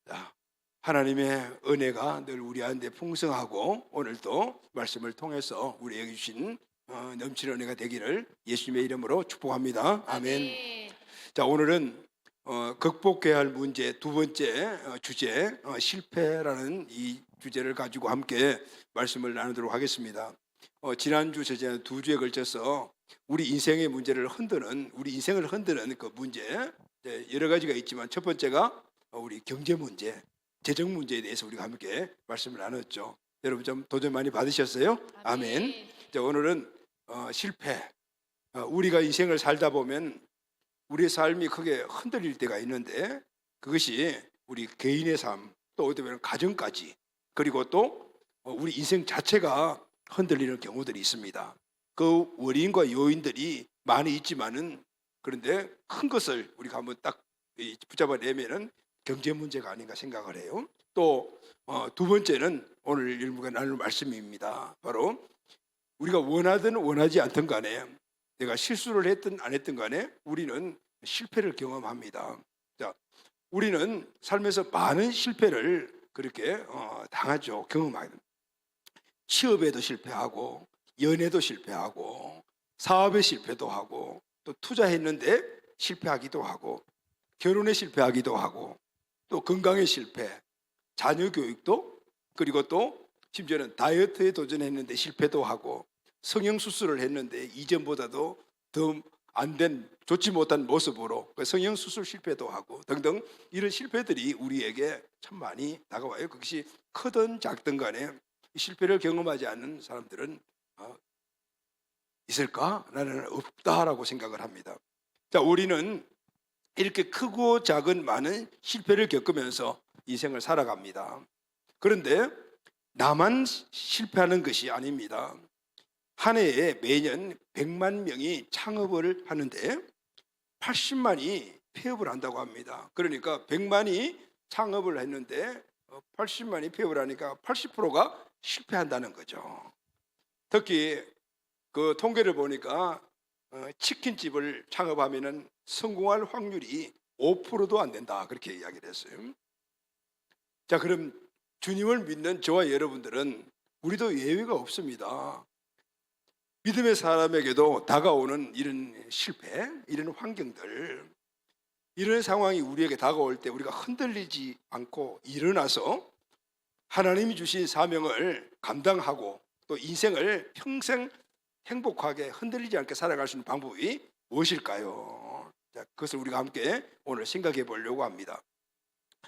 자, 하나님의 은혜가 늘 우리한테 풍성하고 오늘도 말씀을 통해서 우리에게 주신 넘치는 은혜가 되기를 예수님의 이름으로 축복합니다. 아멘. 자, 오늘은 극복해야 할 문제 두 번째 주제 실패라는 이 주제를 가지고 함께 말씀을 나누도록 하겠습니다. 지난주 저제 두 주에 걸쳐서 우리 인생의 문제를 흔드는 우리 인생을 흔드는 그 문제 여러 가지가 있지만 첫 번째가 우리 경제 문제, 재정 문제에 대해서 우리가 함께 말씀을 나눴죠. 여러분 좀 도전 많이 받으셨어요? 아멘. 자, 오늘은 실패. 우리가 인생을 살다 보면 우리의 삶이 크게 흔들릴 때가 있는데 그것이 우리 개인의 삶, 또 어떻게 보면 가정까지, 그리고 또 우리 인생 자체가 흔들리는 경우들이 있습니다. 그 원인과 요인들이 많이 있지만은 그런데 큰 것을 우리가 한번 딱 붙잡아내면은 경제 문제가 아닌가 생각을 해요. 또 두 번째는 오늘 일부가 나눌 말씀입니다. 바로 우리가 원하든 원하지 않든 간에 내가 실수를 했든 안 했든 간에 우리는 실패를 경험합니다. 자, 우리는 삶에서 많은 실패를 그렇게 당하죠. 경험하죠. 취업에도 실패하고 연애도 실패하고 사업에 실패도 하고 또 투자했는데 실패하기도 하고 결혼에 실패하기도 하고 또 건강에 실패, 자녀 교육도, 그리고 또 심지어는 다이어트에 도전했는데 실패도 하고 성형수술을 했는데 이전보다도 더 안 된 좋지 못한 모습으로 성형수술 실패도 하고 등등 이런 실패들이 우리에게 참 많이 다가와요. 그것이 크든 작든 간에 실패를 경험하지 않는 사람들은 있을까? 나는 없다라고 생각을 합니다. 자, 우리는 이렇게 크고 작은 많은 실패를 겪으면서 인생을 살아갑니다. 그런데 나만 실패하는 것이 아닙니다. 한 해에 매년 100만 명이 창업을 하는데 80만이 폐업을 한다고 합니다. 그러니까 100만이 창업을 했는데 80만이 폐업을 하니까 80%가 실패한다는 거죠. 특히 그 통계를 보니까 치킨집을 창업하면은 성공할 확률이 5%도 안 된다, 그렇게 이야기를 했어요. 자, 그럼 주님을 믿는 저와 여러분들은 우리도 예외가 없습니다. 믿음의 사람에게도 다가오는 이런 실패, 이런 환경들, 이런 상황이 우리에게 다가올 때 우리가 흔들리지 않고 일어나서 하나님이 주신 사명을 감당하고 또 인생을 평생 행복하게 흔들리지 않게 살아갈 수 있는 방법이 무엇일까요? 자, 그것을 우리가 함께 오늘 생각해 보려고 합니다.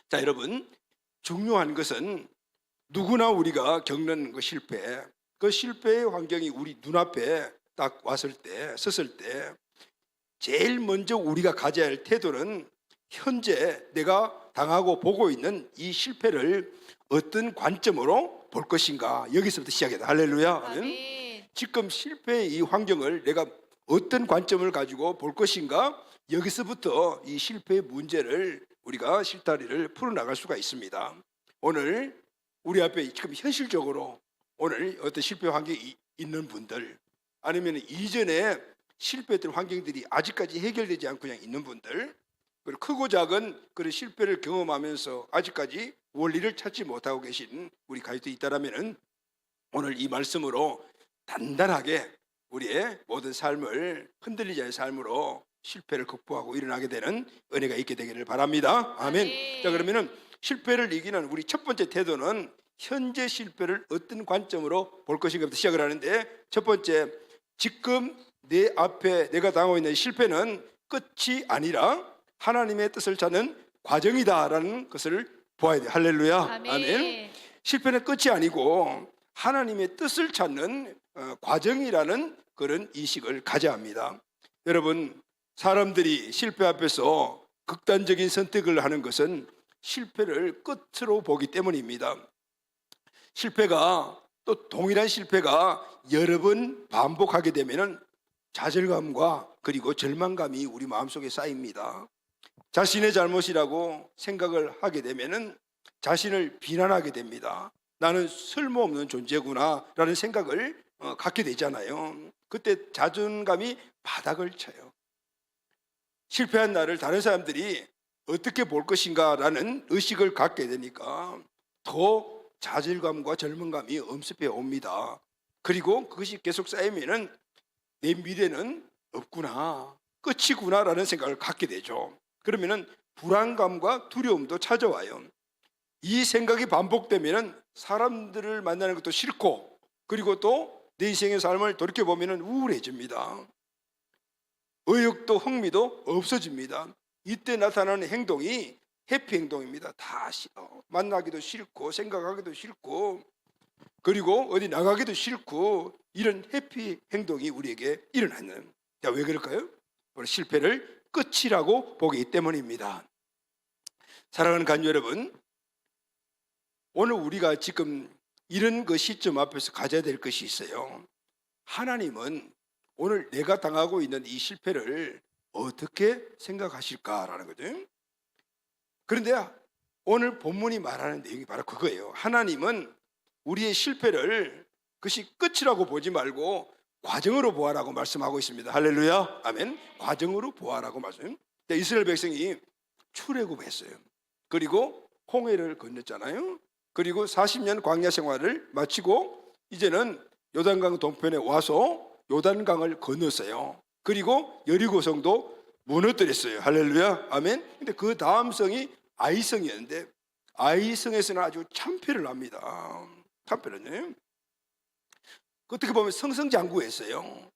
자, 여러분, 중요한 것은 누구나 우리가 겪는 그 실패, 그 실패의 환경이 우리 눈앞에 딱 왔을 때, 섰을 때 제일 먼저 우리가 가져야 할 태도는 현재 내가 당하고 보고 있는 이 실패를 어떤 관점으로 볼 것인가, 여기서부터 시작해야. 할렐루야. 아멘. 지금 실패의 이 환경을 내가 어떤 관점을 가지고 볼 것인가, 여기서부터 이 실패의 문제를 우리가 실타리를 풀어나갈 수가 있습니다. 오늘 우리 앞에 지금 현실적으로 오늘 어떤 실패 환경이 있는 분들, 아니면 이전에 실패했던 환경들이 아직까지 해결되지 않고 그냥 있는 분들, 그리고 크고 작은 그런 실패를 경험하면서 아직까지 원리를 찾지 못하고 계신 우리 가족들이 있다면 오늘 이 말씀으로 단단하게 우리의 모든 삶을 흔들리지 않은 삶으로 실패를 극복하고 일어나게 되는 은혜가 있게 되기를 바랍니다. 아멘. 아멘. 자, 그러면은 실패를 이기는 우리 첫 번째 태도는 현재 실패를 어떤 관점으로 볼 것인가부터 시작을 하는데, 첫 번째, 지금 내 앞에 내가 당하고 있는 실패는 끝이 아니라 하나님의 뜻을 찾는 과정이다라는 것을 보아야 돼. 할렐루야. 아멘. 실패는 끝이 아니고 하나님의 뜻을 찾는 과정이라는 그런 인식을 가져야 합니다. 여러분, 사람들이 실패 앞에서 극단적인 선택을 하는 것은 실패를 끝으로 보기 때문입니다. 실패가, 또 동일한 실패가 여러 번 반복하게 되면 좌절감과 그리고 절망감이 우리 마음속에 쌓입니다. 자신의 잘못이라고 생각을 하게 되면 자신을 비난하게 됩니다. 나는 쓸모없는 존재구나 라는 생각을 갖게 되잖아요. 그때 자존감이 바닥을 쳐요. 실패한 나를 다른 사람들이 어떻게 볼 것인가라는 의식을 갖게 되니까 더 좌절감과 절망감이 엄습해 옵니다. 그리고 그것이 계속 쌓이면은 내 미래는 없구나, 끝이구나라는 생각을 갖게 되죠. 그러면은 불안감과 두려움도 찾아와요. 이 생각이 반복되면은 사람들을 만나는 것도 싫고, 그리고 또 내 인생의 삶을 돌이켜 보면은 우울해집니다. 의욕도 흥미도 없어집니다. 이때 나타나는 행동이 회피 행동입니다. 다 싫어. 만나기도 싫고 생각하기도 싫고 그리고 어디 나가기도 싫고, 이런 회피 행동이 우리에게 일어나는. 자, 왜 그럴까요? 바로 실패를 끝이라고 보기 때문입니다. 사랑하는 간유 여러분, 오늘 우리가 지금 이런 그 시점 앞에서 가져야 될 것이 있어요. 하나님은 오늘 내가 당하고 있는 이 실패를 어떻게 생각하실까라는 거죠. 그런데 오늘 본문이 말하는 내용이 바로 그거예요. 하나님은 우리의 실패를 그것이 끝이라고 보지 말고 과정으로 보아라고 말씀하고 있습니다. 할렐루야, 아멘. 과정으로 보아라고 말씀. 이스라엘 백성이 출애굽했어요. 그리고 홍해를 건넜잖아요. 그리고 40년 광야 생활을 마치고 이제는 요단강 동편에 와서 요단강을 건넜어요. 그리고 여리고성도 무너뜨렸어요. 할렐루야, 아멘. 근데 그 다음 성이 아이성이었는데 아이성에서는 아주 참패를 합니다. 참패는요, 어떻게 보면 승승장구했어요.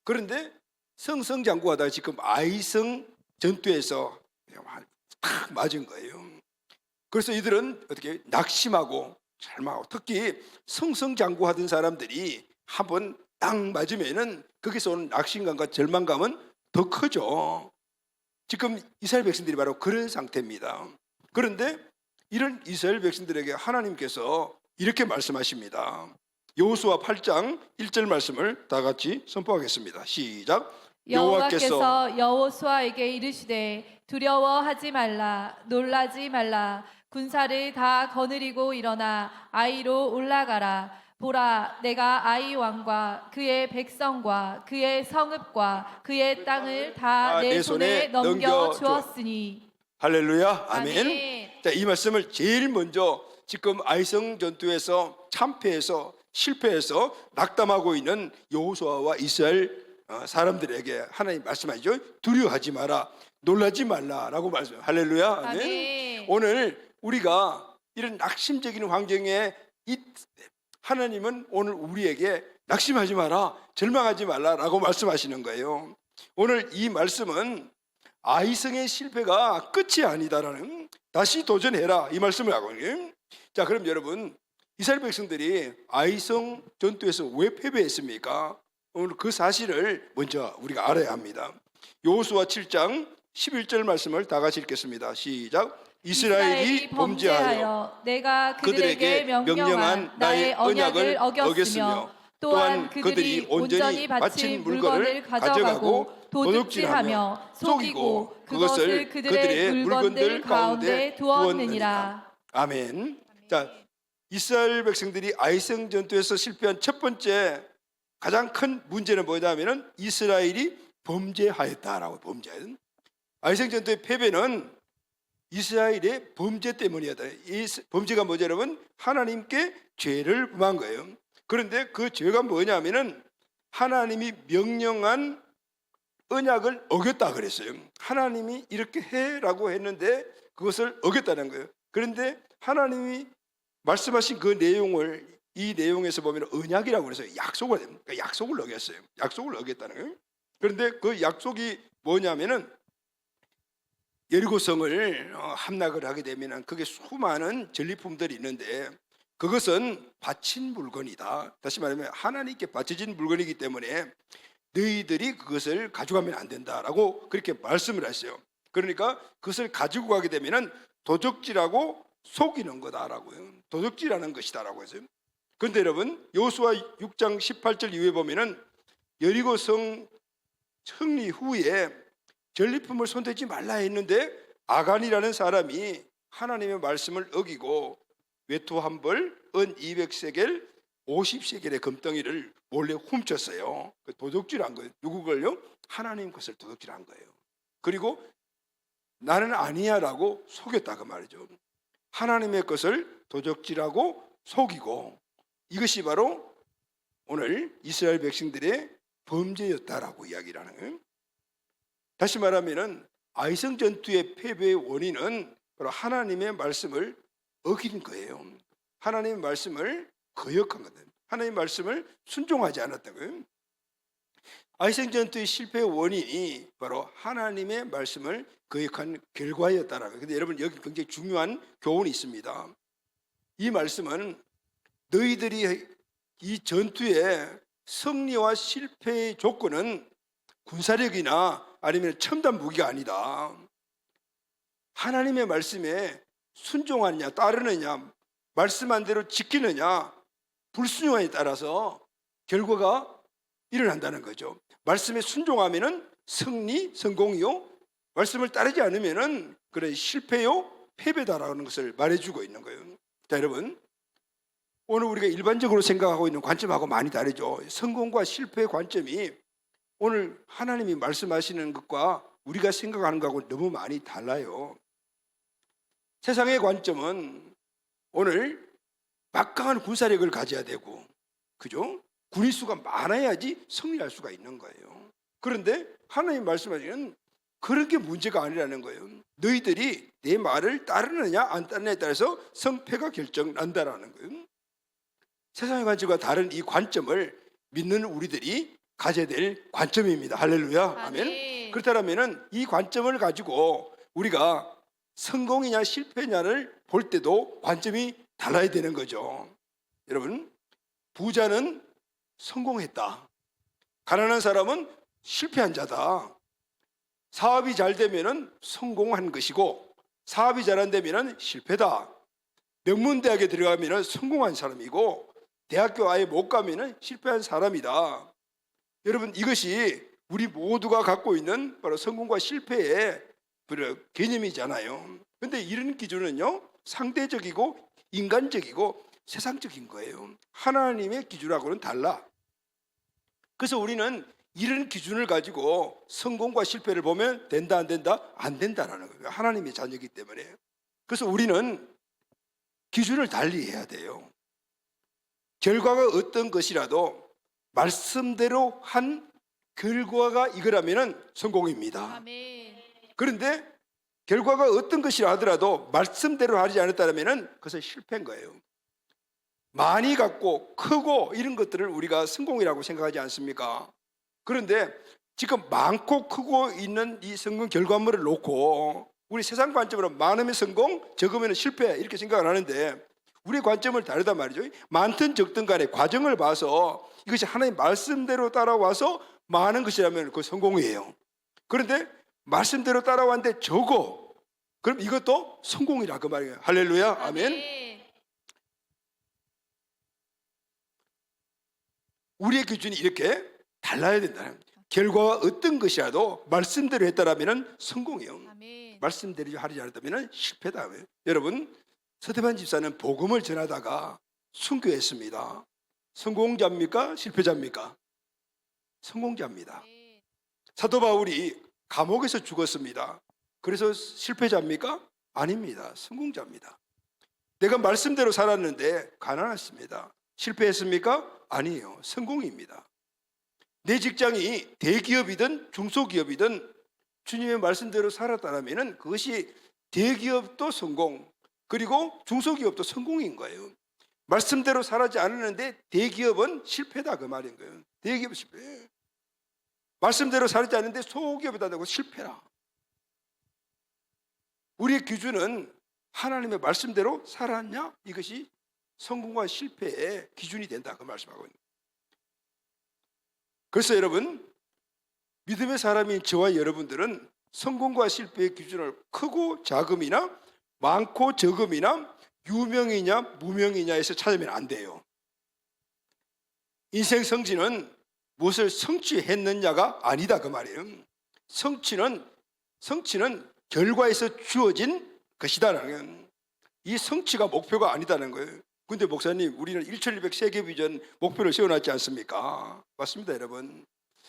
그런데 승승장구하다가 지금 아이성 전투에서 탁 맞은 거예요. 그래서 이들은 어떻게 낙심하고 절망하고, 특히 승승장구하던 사람들이 한번 딱 맞으면은 거기서 오는 낙심감과 절망감은 더 크죠. 지금 이스라엘 백성들이 바로 그런 상태입니다. 그런데 이런 이스라엘 백성들에게 하나님께서 이렇게 말씀하십니다. 여호수아 8장 1절 말씀을 다 같이 선포하겠습니다. 시작. 여호와께서 여호수아에게 이르시되 두려워하지 말라, 놀라지 말라. 군사를 다 거느리고 일어나 아이로 올라가라. 보라, 내가 아이 왕과 그의 백성과 그의 성읍과 그의 땅을 다 내 손에 넘겨 주었으니. 할렐루야, 아멘. 아멘. 자, 이 말씀을 제일 먼저 지금 아이성 전투에서 참패해서 실패해서 낙담하고 있는 여호수아와 이스라엘 사람들에게 하나님 말씀하시죠. 두려워하지 마라, 놀라지 말라라고 말씀. 할렐루야, 아멘. 아멘. 오늘 우리가 이런 낙심적인 환경에 하나님은 오늘 우리에게 낙심하지 마라, 절망하지 말라라고 말씀하시는 거예요. 오늘 이 말씀은 아이성의 실패가 끝이 아니다라는, 다시 도전해라 이 말씀을 하거든요. 자, 그럼 여러분, 이스라엘 백성들이 아이성 전투에서 왜 패배했습니까? 오늘 그 사실을 먼저 우리가 알아야 합니다. 여호수아 7장 11절 말씀을 다 같이 읽겠습니다. 시작. 이스라엘이 범죄하여 내가 그들에게 명령한 나의 언약을 어겼으며 또한 그들이 온전히 바친 물건을 가져가고 도둑질하며 속이고 그것을 그들의 물건들 가운데 두었느니라. 아멘. 자, 이스라엘 백성들이 아이성 전투에서 실패한 첫 번째 가장 큰 문제는 뭐냐면은 이스라엘이 범죄하였다라고. 범죄. 아이성 전투의 패배는 이스라엘의 범죄 때문이었다. 이 범죄가 뭐죠, 여러분? 하나님께 죄를 범한 거예요. 그런데 그 죄가 뭐냐면은 하나님이 명령한 언약을 어겼다 그랬어요. 하나님이 이렇게 해라고 했는데 그것을 어겼다는 거예요. 그런데 하나님이 말씀하신 그 내용을 이 내용에서 보면 언약이라고 그래서 약속을 합니다. 그러니까 약속을 어겼어요. 약속을 어겼다는 거예요. 그런데 그 약속이 뭐냐면은 여리고성을 함락을 하게 되면 그게 수많은 전리품들이 있는데 그것은 바친 물건이다. 다시 말하면 하나님께 바쳐진 물건이기 때문에 너희들이 그것을 가져가면 안 된다라고 그렇게 말씀을 했어요. 그러니까 그것을 가지고 가게 되면 도적질하고 속이는 거다라고요. 도적질하는 것이다라고 했어요. 그런데 여러분, 여호수아 6장 18절 이후에 보면은 여리고성 승리 후에 전리품을 손대지 말라 했는데 아간이라는 사람이 하나님의 말씀을 어기고 외투 한 벌, 은 200세겔, 50세겔의 금덩이를 몰래 훔쳤어요. 도둑질한 거예요. 누구 걸요? 하나님 것을 도둑질한 거예요. 그리고 나는 아니야라고 속였다 그 말이죠. 하나님의 것을 도적질하고 속이고, 이것이 바로 오늘 이스라엘 백성들의 범죄였다라고 이야기를 하는 거예요. 다시 말하면 아이성 전투의 패배의 원인은 바로 하나님의 말씀을 어긴 거예요. 하나님의 말씀을 거역한 거예요. 하나님의 말씀을 순종하지 않았던 거예요. 아이성 전투의 실패의 원인이 바로 하나님의 말씀을 거역한 결과였다라는 거예요. 근데 여러분, 여기 굉장히 중요한 교훈이 있습니다. 이 말씀은 너희들이 이 전투의 승리와 실패의 조건은 군사력이나 아니면 첨단 무기가 아니다. 하나님의 말씀에 순종하느냐 따르느냐, 말씀한 대로 지키느냐 불순종에 따라서 결과가 일어난다는 거죠. 말씀에 순종하면은 승리, 성공이요, 말씀을 따르지 않으면은 그래 실패요, 패배다라는 것을 말해주고 있는 거예요. 자, 여러분, 오늘 우리가 일반적으로 생각하고 있는 관점하고 많이 다르죠. 성공과 실패의 관점이 오늘 하나님이 말씀하시는 것과 우리가 생각하는 것하고 너무 많이 달라요. 세상의 관점은 오늘 막강한 군사력을 가져야 되고, 그죠? 군인 수가 많아야지 승리할 수가 있는 거예요. 그런데 하나님 말씀하시는 그런 게 문제가 아니라는 거예요. 너희들이 내 말을 따르느냐 안 따르느냐에 따라서 성패가 결정난다라는 거예요. 세상의 관점과 다른 이 관점을 믿는 우리들이 가져야 될 관점입니다. 할렐루야. 아멘. 그렇다면 이 관점을 가지고 우리가 성공이냐 실패냐를 볼 때도 관점이 달라야 되는 거죠. 여러분, 부자는 성공했다, 가난한 사람은 실패한 자다. 사업이 잘 되면은 성공한 것이고, 사업이 잘 안 되면은 실패다. 명문대학에 들어가면은 성공한 사람이고, 대학교 아예 못 가면은 실패한 사람이다. 여러분, 이것이 우리 모두가 갖고 있는 바로 성공과 실패의 개념이잖아요. 그런데 이런 기준은요, 상대적이고 인간적이고 세상적인 거예요. 하나님의 기준하고는 달라. 그래서 우리는 이런 기준을 가지고 성공과 실패를 보면 된다 안 된다? 안 된다라는 거예요. 하나님의 자녀이기 때문에. 그래서 우리는 기준을 달리 해야 돼요. 결과가 어떤 것이라도 말씀대로 한 결과가 이거라면 성공입니다. 아멘. 그런데 결과가 어떤 것이라 하더라도 말씀대로 하지 않았다면 그것은 실패인 거예요. 많이 갖고 크고 이런 것들을 우리가 성공이라고 생각하지 않습니까? 그런데 지금 많고 크고 있는 이 성공 결과물을 놓고 우리 세상 관점으로 많으면 성공, 적으면 실패 이렇게 생각을 하는데, 우리의 관점을 다르단 말이죠. 많든 적든 간에 과정을 봐서 이것이 하나님 말씀대로 따라와서 많은 것이라면 그 성공이에요. 그런데 말씀대로 따라왔는데 적어, 그럼 이것도 성공이라 그 말이에요. 할렐루야. 아멘. 우리의 기준이 이렇게 달라야 된다는 거죠. 결과가 어떤 것이라도 말씀대로 했다라면 성공이에요. 아멘. 말씀대로 하지 않았다면 실패다. 여러분, 서대반 집사는 복음을 전하다가 순교했습니다. 성공자입니까? 실패자입니까? 성공자입니다. 사도 바울이 감옥에서 죽었습니다. 그래서 실패자입니까? 아닙니다. 성공자입니다. 내가 말씀대로 살았는데 가난했습니다. 실패했습니까? 아니에요. 성공입니다. 내 직장이 대기업이든 중소기업이든 주님의 말씀대로 살았다면 그것이 대기업도 성공, 그리고 중소기업도 성공인 거예요. 말씀대로 살지 않았는데 대기업은 실패다 그 말인 거예요. 대기업은 실패. 말씀대로 살지 않는데 소기업이다 되고 실패라. 우리의 기준은 하나님의 말씀대로 살았냐? 이것이 성공과 실패의 기준이 된다 그 말씀하고 있는 거예요. 그래서 여러분, 믿음의 사람인 저와 여러분들은 성공과 실패의 기준을 크고 작음이나 많고 적음이나 유명이냐 무명이냐에서 찾으면 안 돼요. 인생 성취는 무엇을 성취했느냐가 아니다 그 말이에요. 성취는 결과에서 주어진 것이다라는 거예요. 이 성취가 목표가 아니다는 거예요. 근데 목사님, 우리는 1200 세계 비전 목표를 세워놨지 않습니까? 맞습니다, 여러분.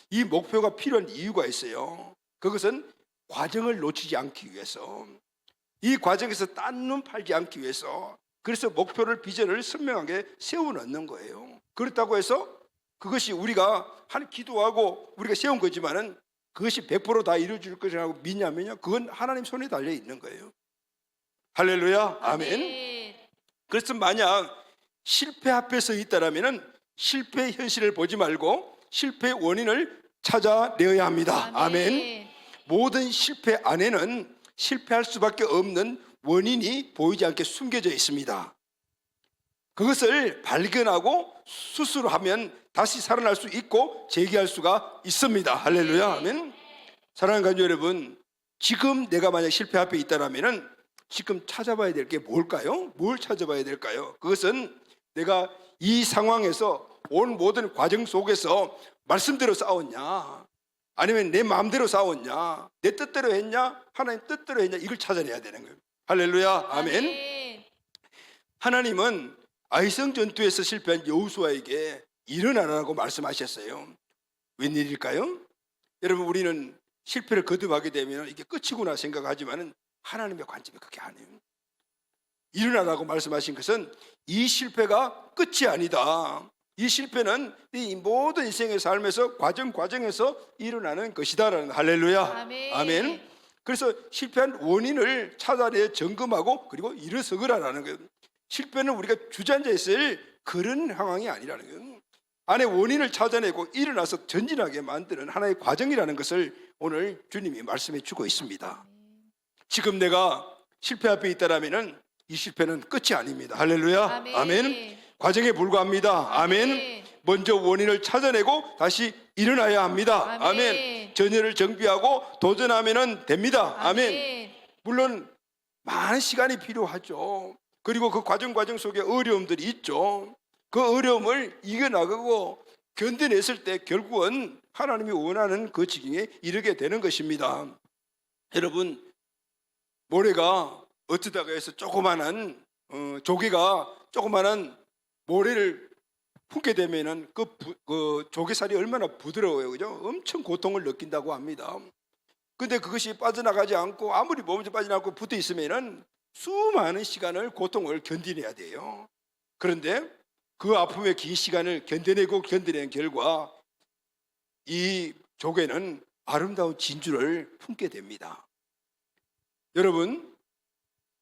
이 목표가 필요한 이유가 있어요. 그것은 과정을 놓치지 않기 위해서, 이 과정에서 딴 눈 팔지 않기 위해서, 그래서 목표를, 비전을 선명하게 세워놓는 거예요. 그렇다고 해서 그것이 우리가 기도하고 우리가 세운 거지만은 그것이 100% 다 이루어질 것이라고 믿냐면요, 그건 하나님 손에 달려 있는 거예요. 할렐루야, 아멘. 그래서 만약 실패 앞에 서 있다라면은 실패의 현실을 보지 말고 실패의 원인을 찾아내어야 합니다. 아멘. 모든 실패 안에는 실패할 수밖에 없는 원인이 보이지 않게 숨겨져 있습니다. 그것을 발견하고 스스로 하면 다시 살아날 수 있고 재기할 수가 있습니다. 할렐루야, 아멘. 사랑하는 가족 여러분, 지금 내가 만약 실패 앞에 있다라면은 지금 찾아봐야 될 게 뭘까요? 뭘 찾아봐야 될까요? 그것은 내가 이 상황에서 온 모든 과정 속에서 말씀대로 싸웠냐, 아니면 내 마음대로 싸웠냐, 내 뜻대로 했냐, 하나님 뜻대로 했냐, 이걸 찾아내야 되는 거예요. 할렐루야, 아멘. 하나님은 아이성 전투에서 실패한 여호수아에게 일어나라고 말씀하셨어요. 웬일일까요? 여러분, 우리는 실패를 거듭하게 되면 이게 끝이구나 생각하지만 하나님의 관점이 그렇게 아니에요. 일어나라고 말씀하신 것은 이 실패가 끝이 아니다. 이 실패는 이 모든 인생의 삶에서 과정에서 일어나는 것이다라는, 할렐루야, 아멘. 그래서 실패한 원인을 찾아내 점검하고 그리고 일어서거라라는 거예요. 실패는 우리가 주저앉아 있을 그런 상황이 아니라는 거예요. 안에 원인을 찾아내고 일어나서 전진하게 만드는 하나의 과정이라는 것을 오늘 주님이 말씀해 주고 있습니다. 지금 내가 실패 앞에 있다라면은 이 실패는 끝이 아닙니다. 할렐루야, 아멘. 과정에 불과합니다. 아멘. 먼저 원인을 찾아내고 다시 일어나야 합니다. 아멘. 전열을 정비하고 도전하면 됩니다. 아멘. 물론 많은 시간이 필요하죠. 그리고 그 과정 속에 어려움들이 있죠. 그 어려움을 이겨나가고 견뎌냈을 때 결국은 하나님이 원하는 그 지경에 이르게 되는 것입니다. 여러분, 모래가 어쩌다가 해서 조그마한 조개가 조그마한 모래를 품게 되면은 그 조개살이 얼마나 부드러워요, 그죠? 엄청 고통을 느낀다고 합니다. 근데 그것이 빠져나가지 않고 아무리 몸에서 빠져나가고 붙어 있으면은 수많은 시간을 고통을 견디내야 돼요. 그런데 그 아픔의 긴 시간을 견뎌낸 결과 이 조개는 아름다운 진주를 품게 됩니다. 여러분,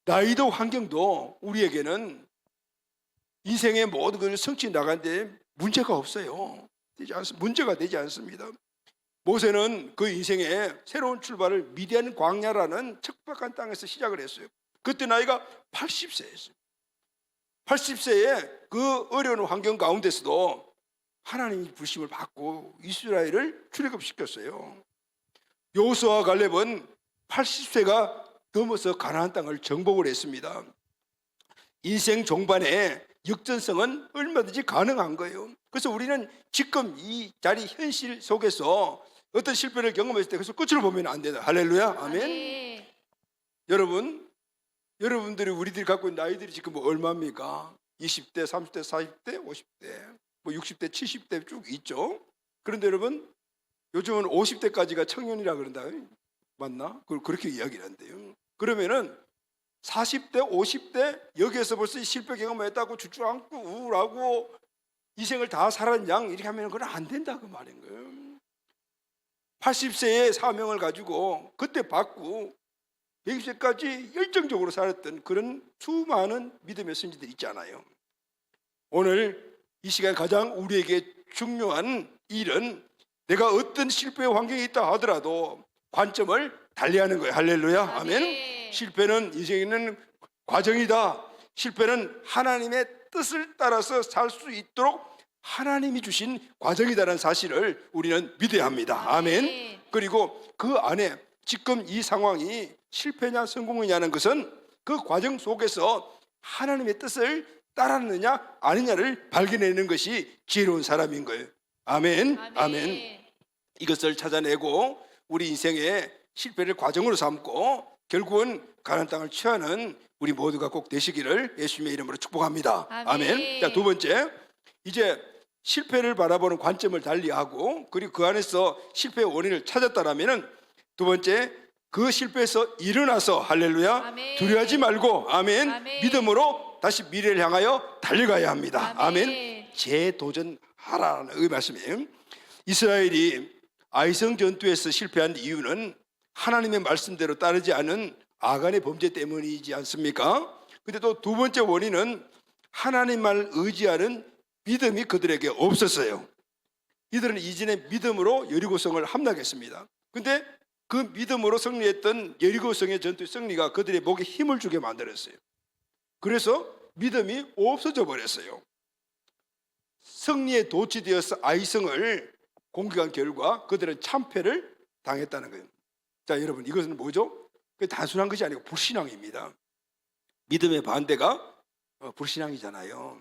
나이도 환경도 우리에게는 인생의 모든 것을 성취해 나가는데 문제가 없어요. 문제가 되지 않습니다. 모세는 그 인생의 새로운 출발을 미디안 광야라는 척박한 땅에서 시작을 했어요. 그때 나이가 80세였어요. 80세에 그 어려운 환경 가운데서도 하나님이 부르심을 받고 이스라엘을 출애굽시켰어요. 여호수아와 갈렙은 80세가 넘어서 가나안 땅을 정복을 했습니다. 인생 종반에 역전성은 얼마든지 가능한 거예요. 그래서 우리는 지금 이 자리 현실 속에서 어떤 실패를 경험했을 때 그래서 끝으로 보면 안 된다. 할렐루야, 아멘. 여러분들이 우리들이 갖고 있는 나이들이 지금 얼마입니까? 20대, 30대, 40대, 50대, 60대, 70대 쭉 있죠. 그런데 여러분, 요즘은 50대까지가 청년이라 그런다. 맞나? 그렇게 이야기를 한대요. 그러면은 40대, 50대 여기에서 벌써 실패 경험했다고 주저앉고 우울하고 인생을 다 살았는 양 이렇게 하면 그건 안 된다 그 말인 거예요. 80세의 사명을 가지고 그때 받고 100세까지 열정적으로 살았던 그런 수많은 믿음의 선지들이 있잖아요. 오늘 이 시간 가장 우리에게 중요한 일은 내가 어떤 실패의 환경에 있다 하더라도 관점을 달리하는 거예요. 할렐루야, 아멘. 실패는 인생에 있는 과정이다. 실패는 하나님의 뜻을 따라서 살 수 있도록 하나님이 주신 과정이다라는 사실을 우리는 믿어야 합니다. 아멘. 그리고 그 안에 지금 이 상황이 실패냐 성공이냐는 것은 그 과정 속에서 하나님의 뜻을 따랐느냐 아니냐를 발견해내는 것이 지혜로운 사람인 거예요. 아멘. 아멘. 이것을 찾아내고 우리 인생의 실패를 과정으로 삼고 결국은 가나안 땅을 취하는 우리 모두가 꼭 되시기를 예수님의 이름으로 축복합니다. 아멘. 자, 두 번째, 이제 실패를 바라보는 관점을 달리하고 그리고 그 안에서 실패의 원인을 찾았다라면은 두 번째, 그 실패에서 일어나서 할렐루야 아멘. 두려워하지 말고 아멘, 아멘. 믿음으로 다시 미래를 향하여 달려가야 합니다. 아멘. 아멘. 재도전하라는 이 말씀이에요. 이스라엘이 아이성 전투에서 실패한 이유는 하나님의 말씀대로 따르지 않은 아간의 범죄 때문이지 않습니까? 근데 또 두 번째 원인은 하나님만 의지하는 믿음이 그들에게 없었어요. 이들은 이전에 믿음으로 여리고성을 함락했습니다. 근데 그 믿음으로 승리했던 여리고성의 전투 승리가 그들의 목에 힘을 주게 만들었어요. 그래서 믿음이 없어져 버렸어요. 승리에 도취되어서 아이성을 공격한 결과 그들은 참패를 당했다는 거예요. 자, 여러분, 이것은 뭐죠? 단순한 것이 아니고 불신앙입니다. 믿음의 반대가 불신앙이잖아요.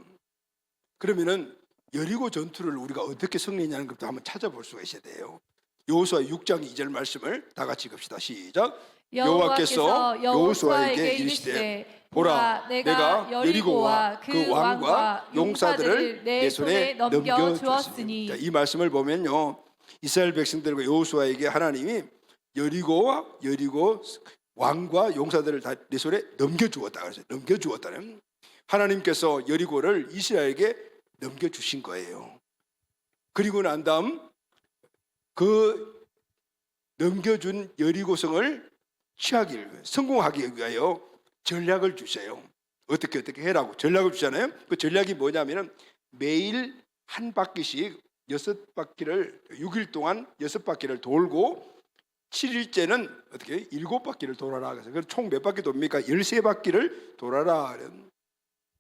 그러면은 여리고 전투를 우리가 어떻게 승리했냐는 것도 한번 찾아볼 수가 있어야 돼요. 여호수아 6장 2절 말씀을 다 같이 읽읍시다. 시작. 여호와께서 여호수아에게 이르시되 보라, 내가 여리고와 그 왕과 용사들을 내 손에 넘겨주었으니. 자, 이 말씀을 보면요, 이스라엘 백성들과 여호수아에게 하나님이 여리고 왕과 용사들을 다 내 손에 넘겨주었다 그랬어요. 넘겨주었다는, 하나님께서 여리고를 이스라엘에게 넘겨주신 거예요. 그리고 난 다음 그 넘겨준 여리고성을 성공하기 위하여 전략을 주세요. 어떻게 해라고 전략을 주잖아요. 그 전략이 뭐냐면은 매일 한 바퀴씩 6바퀴를 6일 동안 6바퀴를 돌고 7일째는 어떻게 7바퀴를 돌아라. 그래서 총 몇 바퀴 돕니까? 13바퀴를 돌아라.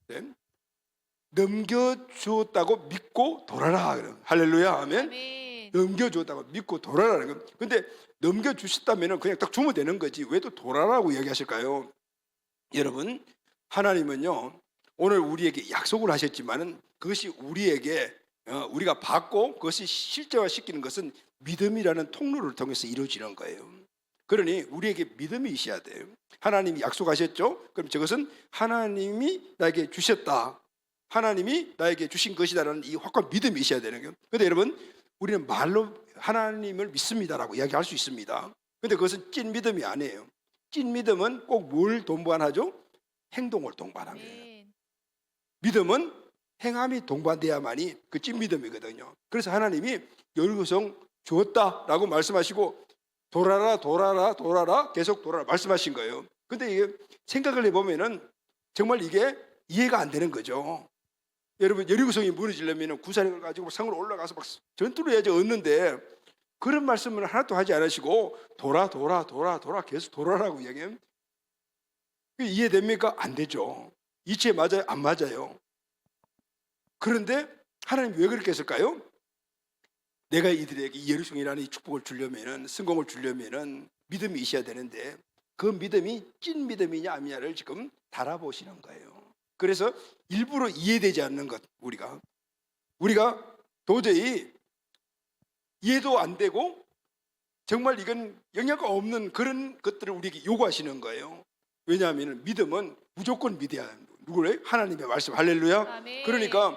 네? 넘겨주었다고 믿고 돌아라. 할렐루야 하면 넘겨주었다고 믿고 돌아라는 거. 근데 넘겨주셨다면 그냥 딱 주면 되는 거지 왜 또 돌아라고 이야기하실까요? 여러분, 하나님은요 오늘 우리에게 약속을 하셨지만은 그것이 우리에게 우리가 받고 그것이 실제화시키는 것은 믿음이라는 통로를 통해서 이루어지는 거예요. 그러니 우리에게 믿음이 있어야 돼요. 하나님이 약속하셨죠? 그럼 저것은 하나님이 나에게 주셨다, 하나님이 나에게 주신 것이다라는 이 확고한 믿음이 있어야 되는 거예요. 그런데 여러분, 우리는 말로 하나님을 믿습니다라고 이야기할 수 있습니다. 그런데 그것은 찐 믿음이 아니에요. 찐 믿음은 꼭 뭘 동반하죠? 행동을 동반하는 거예요. 믿음은 행함이 동반돼야만이 그 찐 믿음이거든요. 그래서 하나님이 여리고성 주었다라고 말씀하시고 돌아라 계속 돌아라 말씀하신 거예요. 근데 이게 생각을 해보면은 정말 이게 이해가 안 되는 거죠. 여러분, 여리고성이 무너지려면 구사력을 가지고 성으로 올라가서 막 전투를 해야지 얻는데 그런 말씀을 하나도 하지 않으시고 돌아 계속 돌아라고 이야기해요. 이해됩니까? 안 되죠. 이치에 맞아요? 안 맞아요. 그런데 하나님 왜 그렇게 했을까요? 내가 이들에게 이 여리고성이라는 이 축복을 주려면은, 성공을 주려면은 믿음이 있어야 되는데 그 믿음이 찐 믿음이냐 아니냐를 지금 달아보시는 거예요. 그래서 일부러 이해되지 않는 것, 우리가 도저히 이해도 안 되고 정말 이건 영향가 없는 그런 것들을 우리에게 요구하시는 거예요. 왜냐하면 믿음은 무조건 믿어야 하는, 누구래? 하나님의 말씀. 할렐루야. 아멘. 그러니까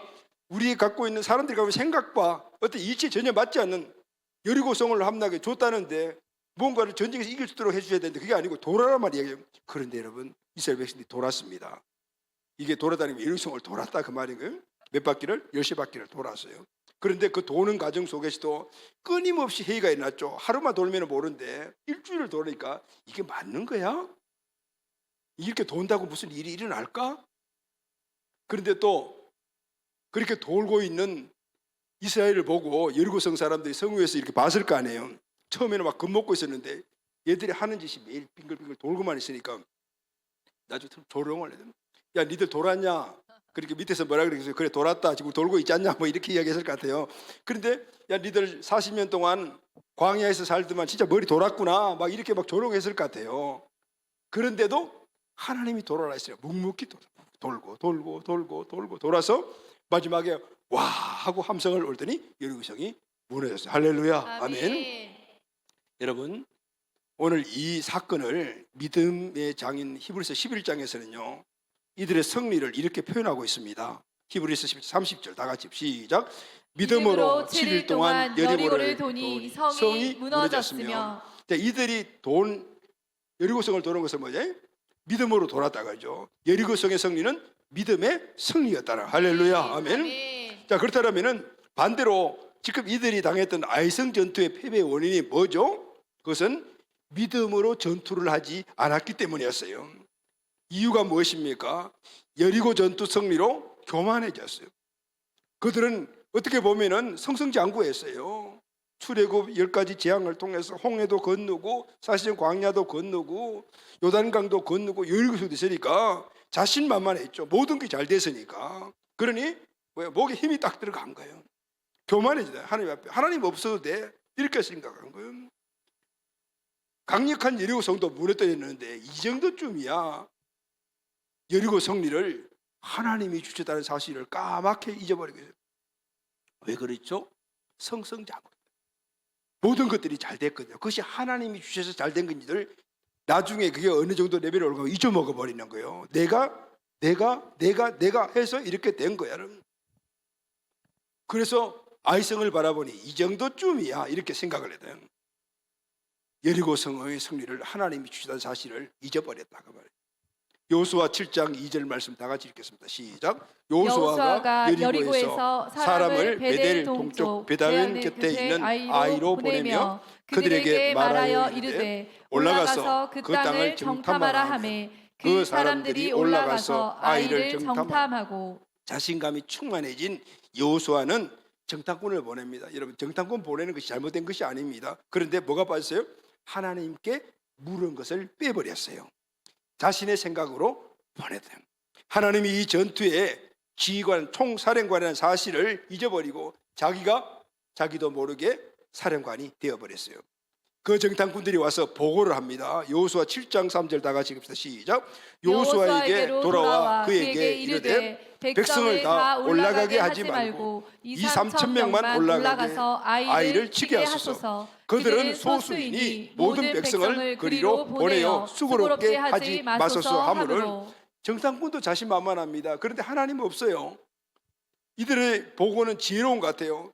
우리 갖고 있는 사람들이 갖고 있는 생각과 어떤 이치에 전혀 맞지 않는 여리고성을 함락해 줬다는데 뭔가를 전쟁에서 이길 수 있도록 해주셔야 되는데 그게 아니고 돌아라 말이에요. 그런데 여러분, 이스라엘 백성들이 돌았습니다. 이게 돌아다니면 여리고성을 돌았다 그 말인 거예요. 몇 바퀴를? 10바퀴를 돌았어요. 그런데 그 도는 과정 속에서도 끊임없이 회의가 일어났죠. 하루만 돌면 모르는데 일주일을 돌으니까 이게 맞는 거야? 이렇게 돈다고 무슨 일이 일어날까? 그런데 또 그렇게 돌고 있는 이스라엘을 보고 여리고성 사람들이 성 위에서 이렇게 봤을 거 아니에요. 처음에는 막 겁먹고 있었는데 얘들이 하는 짓이 매일 빙글빙글 돌고만 있으니까 나중에 조롱을 해요. 야, 니들 돌았냐? 그렇게 밑에서 뭐라 그랬어요? 그래, 돌았다. 지금 돌고 있지 않냐? 뭐 이렇게 이야기했을 것 같아요. 그런데 야, 니들 40년 동안 광야에서 살더만 진짜 머리 돌았구나. 막 이렇게 막 조롱했을 것 같아요. 그런데도 하나님이 돌아라 했어요. 묵묵히 돌고 돌아서 마지막에 와 하고 함성을 올더니 여리고성이 무너졌어요. 할렐루야. 아멘. 여러분, 오늘 이 사건을 믿음의 장인 히브리서 11장에서는요 이들의 승리를 이렇게 표현하고 있습니다. 히브리서 30절 다 같이 시작. 믿음으로 7일 동안 여리고를 도니 성이 무너졌으며. 이들이 여리고성을 도는 것은 뭐지? 믿음으로 돌았다 그러죠. 여리고성의 승리는 믿음의 승리였다라. 할렐루야. 아멘. 자, 그렇다면은 반대로 지금 이들이 당했던 아이성 전투의 패배의 원인이 뭐죠? 그것은 믿음으로 전투를 하지 않았기 때문이었어요. 이유가 무엇입니까? 여리고 전투 승리로 교만해졌어요. 그들은 어떻게 보면은 승승장구했어요. 출애굽 10가지 재앙을 통해서 홍해도 건너고 사실은 광야도 건너고 요단강도 건너고 여리고성도 있으니까 자신만만했죠. 모든 게 잘 됐으니까. 그러니 목에 힘이 딱 들어간 거예요. 교만해지다. 하나님 앞에 하나님 없어도 돼 이렇게 생각한 거예요. 강력한 여리고성도 무너뜨렸는데 이 정도쯤이야 여리고 승리를 하나님이 주셨다는 사실을 까맣게 잊어버리고 있어요. 왜 그렇죠? 성성장구. 모든 것들이 잘 됐거든요. 그것이 하나님이 주셔서 잘 된 건지들 나중에 그게 어느 정도 레벨에 올라가면 잊어먹어 버리는 거예요. 내가 해서 이렇게 된 거야. 그래서 아이성을 바라보니 이 정도쯤이야 이렇게 생각을 해야 돼요. 여리고성의 승리를 하나님이 주시다는 사실을 잊어버렸다 그 말이에요. 여호수아 7장 2절 말씀 다 같이 읽겠습니다. 시작. 여호수아가 여리고에서 사람을 베델 동쪽 베다웬 곁에 있는 아이로 보내며 그들에게 말하여 이르되 올라가서 그 땅을 정탐하라 하매 그 사람들이 올라가서 아이를 정탐하고. 자신감이 충만해진 여호수아는 정탐꾼을 보냅니다. 여러분, 정탐꾼 보내는 것이 잘못된 것이 아닙니다. 그런데 뭐가 빠졌어요? 하나님께 물은 것을 빼버렸어요. 자신의 생각으로 보냈대요. 하나님이 이 전투의 지휘관, 총사령관이라는 사실을 잊어버리고 자기도 모르게 사령관이 되어버렸어요. 그 정탐꾼들이 와서 보고를 합니다. 여호수아 7장 3절 다 같이 읽읍시다. 시작. 여호수아에게 돌아와 그에게 이르되 백성을 다 올라가게 하지 말고 2-3천 명만 올라가서 아이를 치게 하소서. 그들은 소수이니 모든 백성을 그리로 보내어 수고롭게 하지 마소서 하므를. 정탐꾼도 자신만만합니다. 그런데 하나님은 없어요. 이들의 보고는 지혜로운 것 같아요.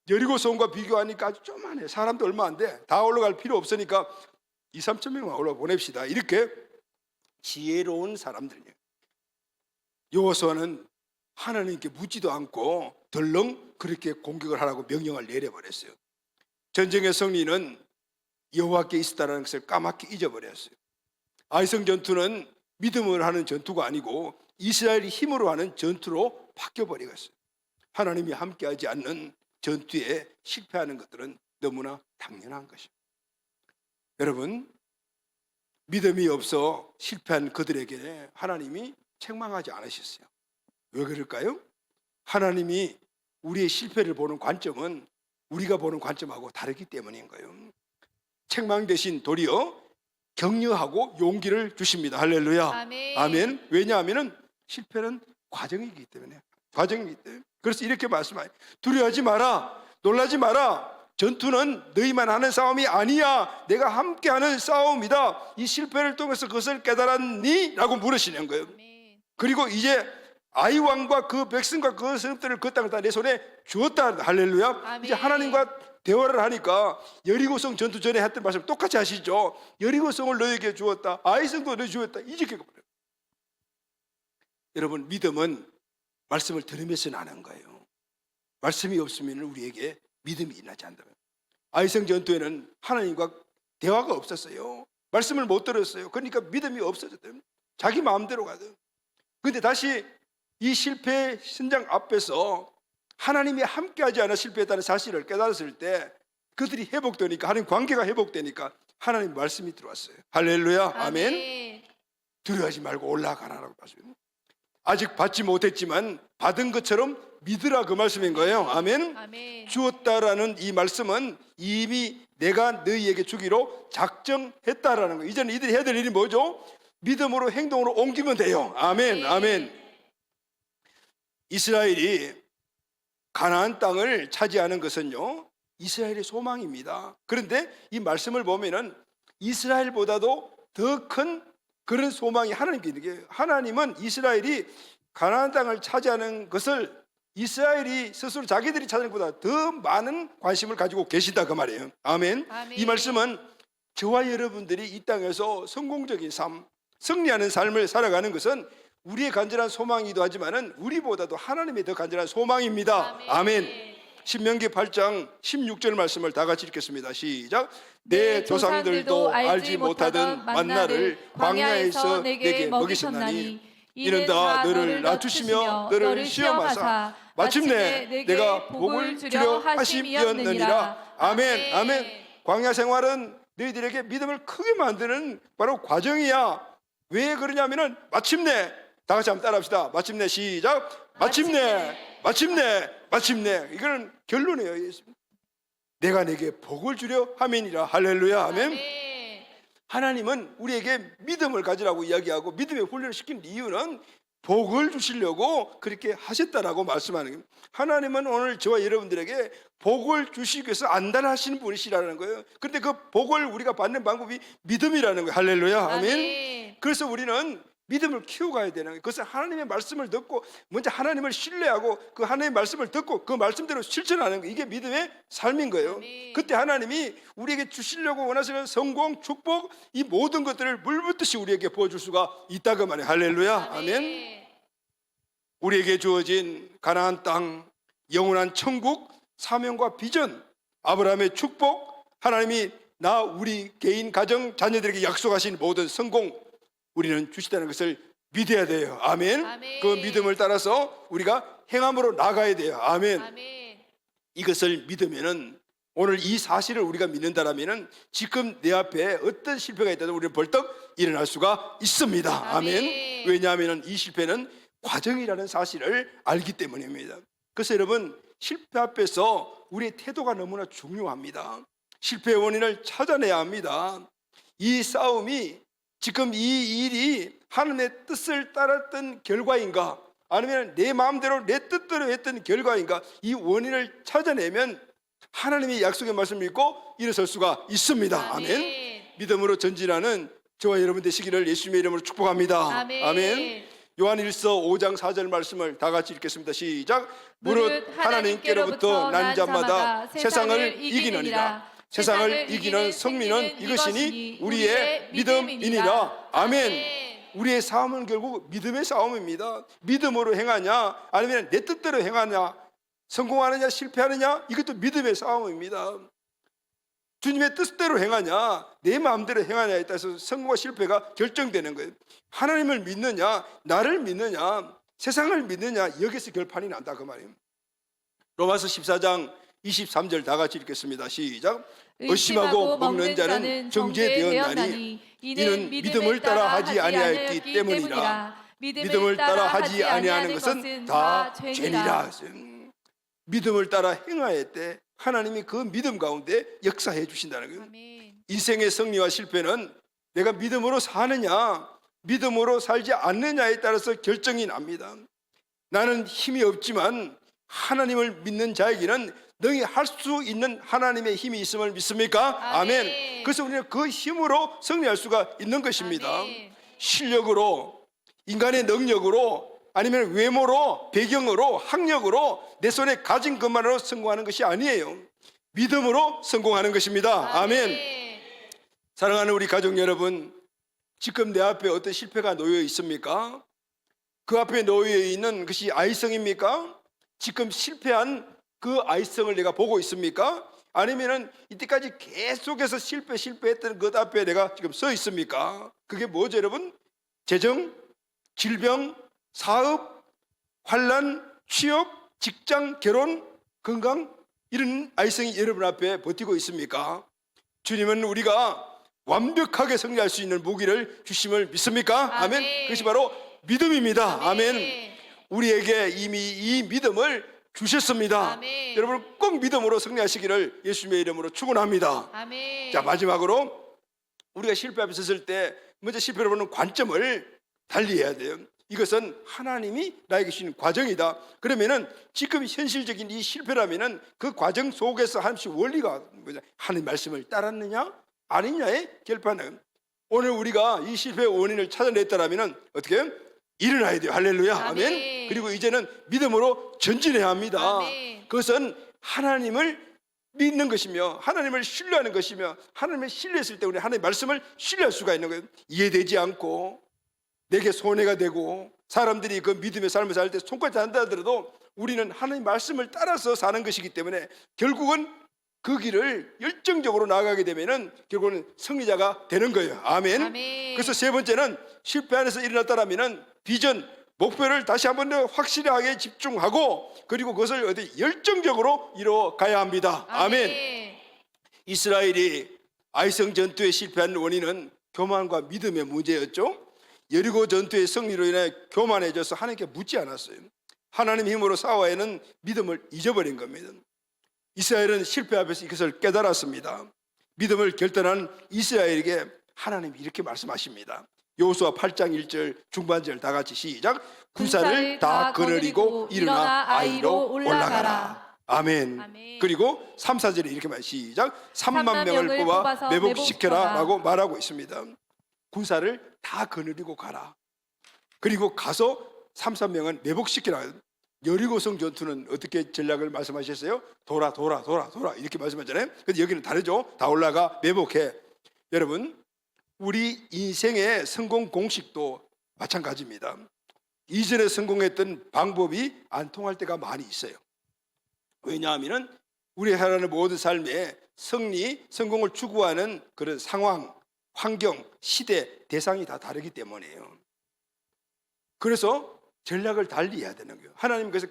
여리고성과 비교하니까 아주 조그만해. 사람도 얼마 안 돼. 다 올라갈 필요 없으니까 2-3천 명만 올라 보냅시다. 이렇게 지혜로운 사람들이에요. 여호수아는 하나님께 묻지도 않고 덜렁 그렇게 공격을 하라고 명령을 내려버렸어요. 전쟁의 승리는 여호와께 있었다는 것을 까맣게 잊어버렸어요. 아이성 전투는 믿음으로 하는 전투가 아니고 이스라엘이 힘으로 하는 전투로 바뀌어버리겠어요. 하나님이 함께하지 않는 전투에 실패하는 것들은 너무나 당연한 것입니다. 여러분, 믿음이 없어 실패한 그들에게 하나님이 책망하지 않으셨어요. 왜 그럴까요? 하나님이 우리의 실패를 보는 관점은 우리가 보는 관점하고 다르기 때문인 거예요. 책망 대신 도리어 격려하고 용기를 주십니다. 할렐루야. 아멘. 아멘. 왜냐하면 실패는 과정이기 때문에. 그래서 이렇게 말씀해요. 두려워하지 마라. 놀라지 마라. 전투는 너희만 하는 싸움이 아니야. 내가 함께하는 싸움이다. 이 실패를 통해서 그것을 깨달았니? 라고 물으시는 거예요. 그리고 이제 아이왕과 그 백성과 그 성읍들을 그 땅을 다 내 손에 주었다. 할렐루야. 아멘. 이제 하나님과 대화를 하니까 여리고성 전투 전에 했던 말씀 똑같이 하시죠. 여리고성을 너에게 주었다. 아이성도 너에게 주었다. 이제 깨버려요. 여러분, 믿음은 말씀을 들으면서 나는 거예요. 말씀이 없으면 우리에게 믿음이 일어나지 않는다. 아이성 전투에는 하나님과 대화가 없었어요. 말씀을 못 들었어요. 그러니까 믿음이 없어졌대요. 자기 마음대로 가든. 그런데 다시 이 실패 현장 앞에서 하나님이 함께하지 않아 실패했다는 사실을 깨달았을 때 그들이 회복되니까, 하나님 관계가 회복되니까 하나님 말씀이 들어왔어요. 할렐루야. 아멘. 두려워하지 말고 올라가라라고 말씀해요. 아직 받지 못했지만 받은 것처럼 믿으라, 그 말씀인 거예요. 아멘. 아멘. 주었다라는 이 말씀은 이미 내가 너희에게 주기로 작정했다라는 거예요. 이제는 이들이 해야 될 일이 뭐죠? 믿음으로 행동으로 옮기면 돼요. 아멘. 아멘. 이스라엘이 가나안 땅을 차지하는 것은요, 이스라엘의 소망입니다. 그런데 이 말씀을 보면은 이스라엘보다도 더 큰 그런 소망이 하나님께 있는 게, 하나님은 이스라엘이 가나안 땅을 차지하는 것을 이스라엘이 스스로 자기들이 찾는 것보다 더 많은 관심을 가지고 계신다 그 말이에요. 아멘. 아멘. 이 말씀은 저와 여러분들이 이 땅에서 성공적인 삶, 승리하는 삶을 살아가는 것은 우리의 간절한 소망이기도 하지만은 우리보다도 하나님의 더 간절한 소망입니다. 아멘. 신명기 8장 16절 말씀을 다 같이 읽겠습니다. 시작. 내 조상들도 알지 못하던 만나를 광야에서 내게 먹이셨나니 이는 다 너를 낮추시며 너를 시험하사 마침내 내가 복을 주려 하심이었느니라. 아멘. 아멘. 광야 생활은 너희들에게 믿음을 크게 만드는 바로 과정이야. 왜 그러냐면은 마침내, 다 같이 한번 따라합시다. 마침내. 시작. 마침내. 이거는 결론이에요. 내가 내게 복을 주려 함이니라. 할렐루야. 아멘. 하나님은 우리에게 믿음을 가지라고 이야기하고 믿음의 훈련을 시킨 이유는 복을 주시려고 그렇게 하셨다라고 말씀하는 거예요. 하나님은 오늘 저와 여러분들에게 복을 주시기 위해서 안달하시는 분이시라는 거예요. 그런데 그 복을 우리가 받는 방법이 믿음이라는 거예요. 할렐루야. 아멘. 그래서 우리는 믿음을 키워가야 되는 거예요. 그것은 하나님의 말씀을 듣고 먼저 하나님을 신뢰하고 그 하나님의 말씀을 듣고 그 말씀대로 실천하는 거예요. 이게 믿음의 삶인 거예요. 그때 하나님이 우리에게 주시려고 원하시는 성공, 축복, 이 모든 것들을 물붓듯이 우리에게 부어줄 수가 있다고 말해요. 할렐루야. 아멘. 우리에게 주어진 가나안 땅, 영원한 천국, 사명과 비전, 아브라함의 축복, 하나님이 우리 개인, 가정, 자녀들에게 약속하신 모든 성공, 우리는 주시다는 것을 믿어야 돼요. 아멘. 그 믿음을 따라서 우리가 행함으로 나가야 돼요. 아멘. 이것을 믿으면은 오늘 이 사실을 우리가 믿는다라면은 지금 내 앞에 어떤 실패가 있다도 우리는 벌떡 일어날 수가 있습니다. 아멘. 왜냐하면은 이 실패는 과정이라는 사실을 알기 때문입니다. 그래서 여러분, 실패 앞에서 우리의 태도가 너무나 중요합니다. 실패의 원인을 찾아내야 합니다. 이 싸움이 지금 이 일이 하나님의 뜻을 따랐던 결과인가, 아니면 내 마음대로 내 뜻대로 했던 결과인가, 이 원인을 찾아내면 하나님의 약속의 말씀을 믿고 일어설 수가 있습니다. 아멘. 믿음으로 전진하는 저와 여러분 되시기를 예수님의 이름으로 축복합니다. 아멘. 요한일서 5장 4절 말씀을 다 같이 읽겠습니다. 시작. 무릇 하나님께로부터 난 자마다 세상을 이기느니라. 세상을 이기는 성민은 이것이니 우리의 믿음이니라. 아멘. 우리의 싸움은 결국 믿음의 싸움입니다. 믿음으로 행하냐, 아니면 내 뜻대로 행하냐, 성공하느냐 실패하느냐, 이것도 믿음의 싸움입니다. 주님의 뜻대로 행하냐, 내 마음대로 행하냐에 따라서 성공과 실패가 결정되는 거예요. 하나님을 믿느냐, 나를 믿느냐, 세상을 믿느냐, 여기서 결판이 난다 그 말이에요. 로마서 14장 23절 다 같이 읽겠습니다. 시작. 의심하고 먹는 자는 정죄되었나니 이는 믿음을 따라 하지 아니하였기 때문이라. 믿음을 따라 하지 아니하는 것은 다 죄니라. 믿음을 따라 행하였을 때 하나님이 그 믿음 가운데 역사해 주신다는 거예요. 인생의 승리와 실패는 내가 믿음으로 사느냐, 믿음으로 살지 않느냐에 따라서 결정이 납니다. 나는 힘이 없지만 하나님을 믿는 자에게는 능히 할 수 있는 하나님의 힘이 있음을 믿습니까? 아멘. 그래서 우리는 그 힘으로 승리할 수가 있는 것입니다. 실력으로, 인간의 능력으로, 아니면 외모로, 배경으로, 학력으로 내 손에 가진 것만으로 성공하는 것이 아니에요. 믿음으로 성공하는 것입니다. 아멘. 사랑하는 우리 가족 여러분, 지금 내 앞에 어떤 실패가 놓여 있습니까? 그 앞에 놓여 있는 것이 아이성입니까? 지금 실패한 그 아이성을 내가 보고 있습니까? 아니면은 이때까지 계속해서 실패했던 것 앞에 내가 지금 서 있습니까? 그게 뭐죠, 여러분? 재정, 질병, 사업, 환난, 취업, 직장, 결혼, 건강, 이런 아이성이 여러분 앞에 버티고 있습니까? 주님은 우리가 완벽하게 승리할 수 있는 무기를 주심을 믿습니까? 아멘. 그것이 바로 믿음입니다. 아멘. 우리에게 이미 이 믿음을 주셨습니다. 아멘. 여러분 꼭 믿음으로 승리하시기를 예수님의 이름으로 축원합니다. 아멘. 자, 마지막으로 우리가 실패 앞에 섰을 때 먼저 실패를 보는 관점을 달리해야 돼요. 이것은 하나님이 나에게 주신 과정이다. 그러면은 지금 현실적인 이 실패라면은 그 과정 속에서 하나님의 원리가 뭐냐? 하나님 말씀을 따랐느냐 아니냐의 결판은, 오늘 우리가 이 실패의 원인을 찾아냈다라면은 어떻게 일어나야 돼요. 할렐루야. 아멘. 그리고 이제는 믿음으로 전진해야 합니다. 그것은 하나님을 믿는 것이며 하나님을 신뢰하는 것이며 하나님을 신뢰했을 때 우리 하나님의 말씀을 신뢰할 수가 있는 거예요. 이해되지 않고 내게 손해가 되고 사람들이 그 믿음의 삶을 살 때 손까지 한다 하더라도 우리는 하나님의 말씀을 따라서 사는 것이기 때문에 결국은 그 길을 열정적으로 나아가게 되면은 결국은 승리자가 되는 거예요. 아멘. 아멘. 그래서 세 번째는 실패 안에서 일어났다라면은 비전, 목표를 다시 한번 더 확실하게 집중하고 그리고 그것을 어디 열정적으로 이뤄가야 합니다. 아멘. 이스라엘이 아이성 전투에 실패한 원인은 교만과 믿음의 문제였죠. 여리고 전투의 승리로 인해 교만해져서 하나님께 묻지 않았어요. 하나님 힘으로 싸워야는 믿음을 잊어버린 겁니다. 이스라엘은 실패 앞에서 이것을 깨달았습니다. 믿음을 결단한 이스라엘에게 하나님이 이렇게 말씀하십니다. 여호수아 8장 1절 중반절 다 같이 시작. 군사를 다 거느리고 일어나 아이로 올라가라. 아멘. 아멘. 그리고 3, 4절에 이렇게 말 시작. 3만 명을 뽑아 매복시켜라 라고 말하고 있습니다. 군사를 다 거느리고 가라. 그리고 가서 3, 4명은 매복시키라. 여리고성 전투는 어떻게 전략을 말씀하셨어요? 돌아 이렇게 말씀하잖아요. 근데 여기는 다르죠. 다 올라가 매복해. 여러분, 우리 인생의 성공 공식도 마찬가지입니다. 이전에 성공했던 방법이 안 통할 때가 많이 있어요. 왜냐하면 우리 살아가는 모든 삶에 승리, 성공을 추구하는 그런 상황, 환경, 시대, 대상이 다 다르기 때문이에요. 그래서 전략을 달리 해야 되는 거예요. 하나님 그래서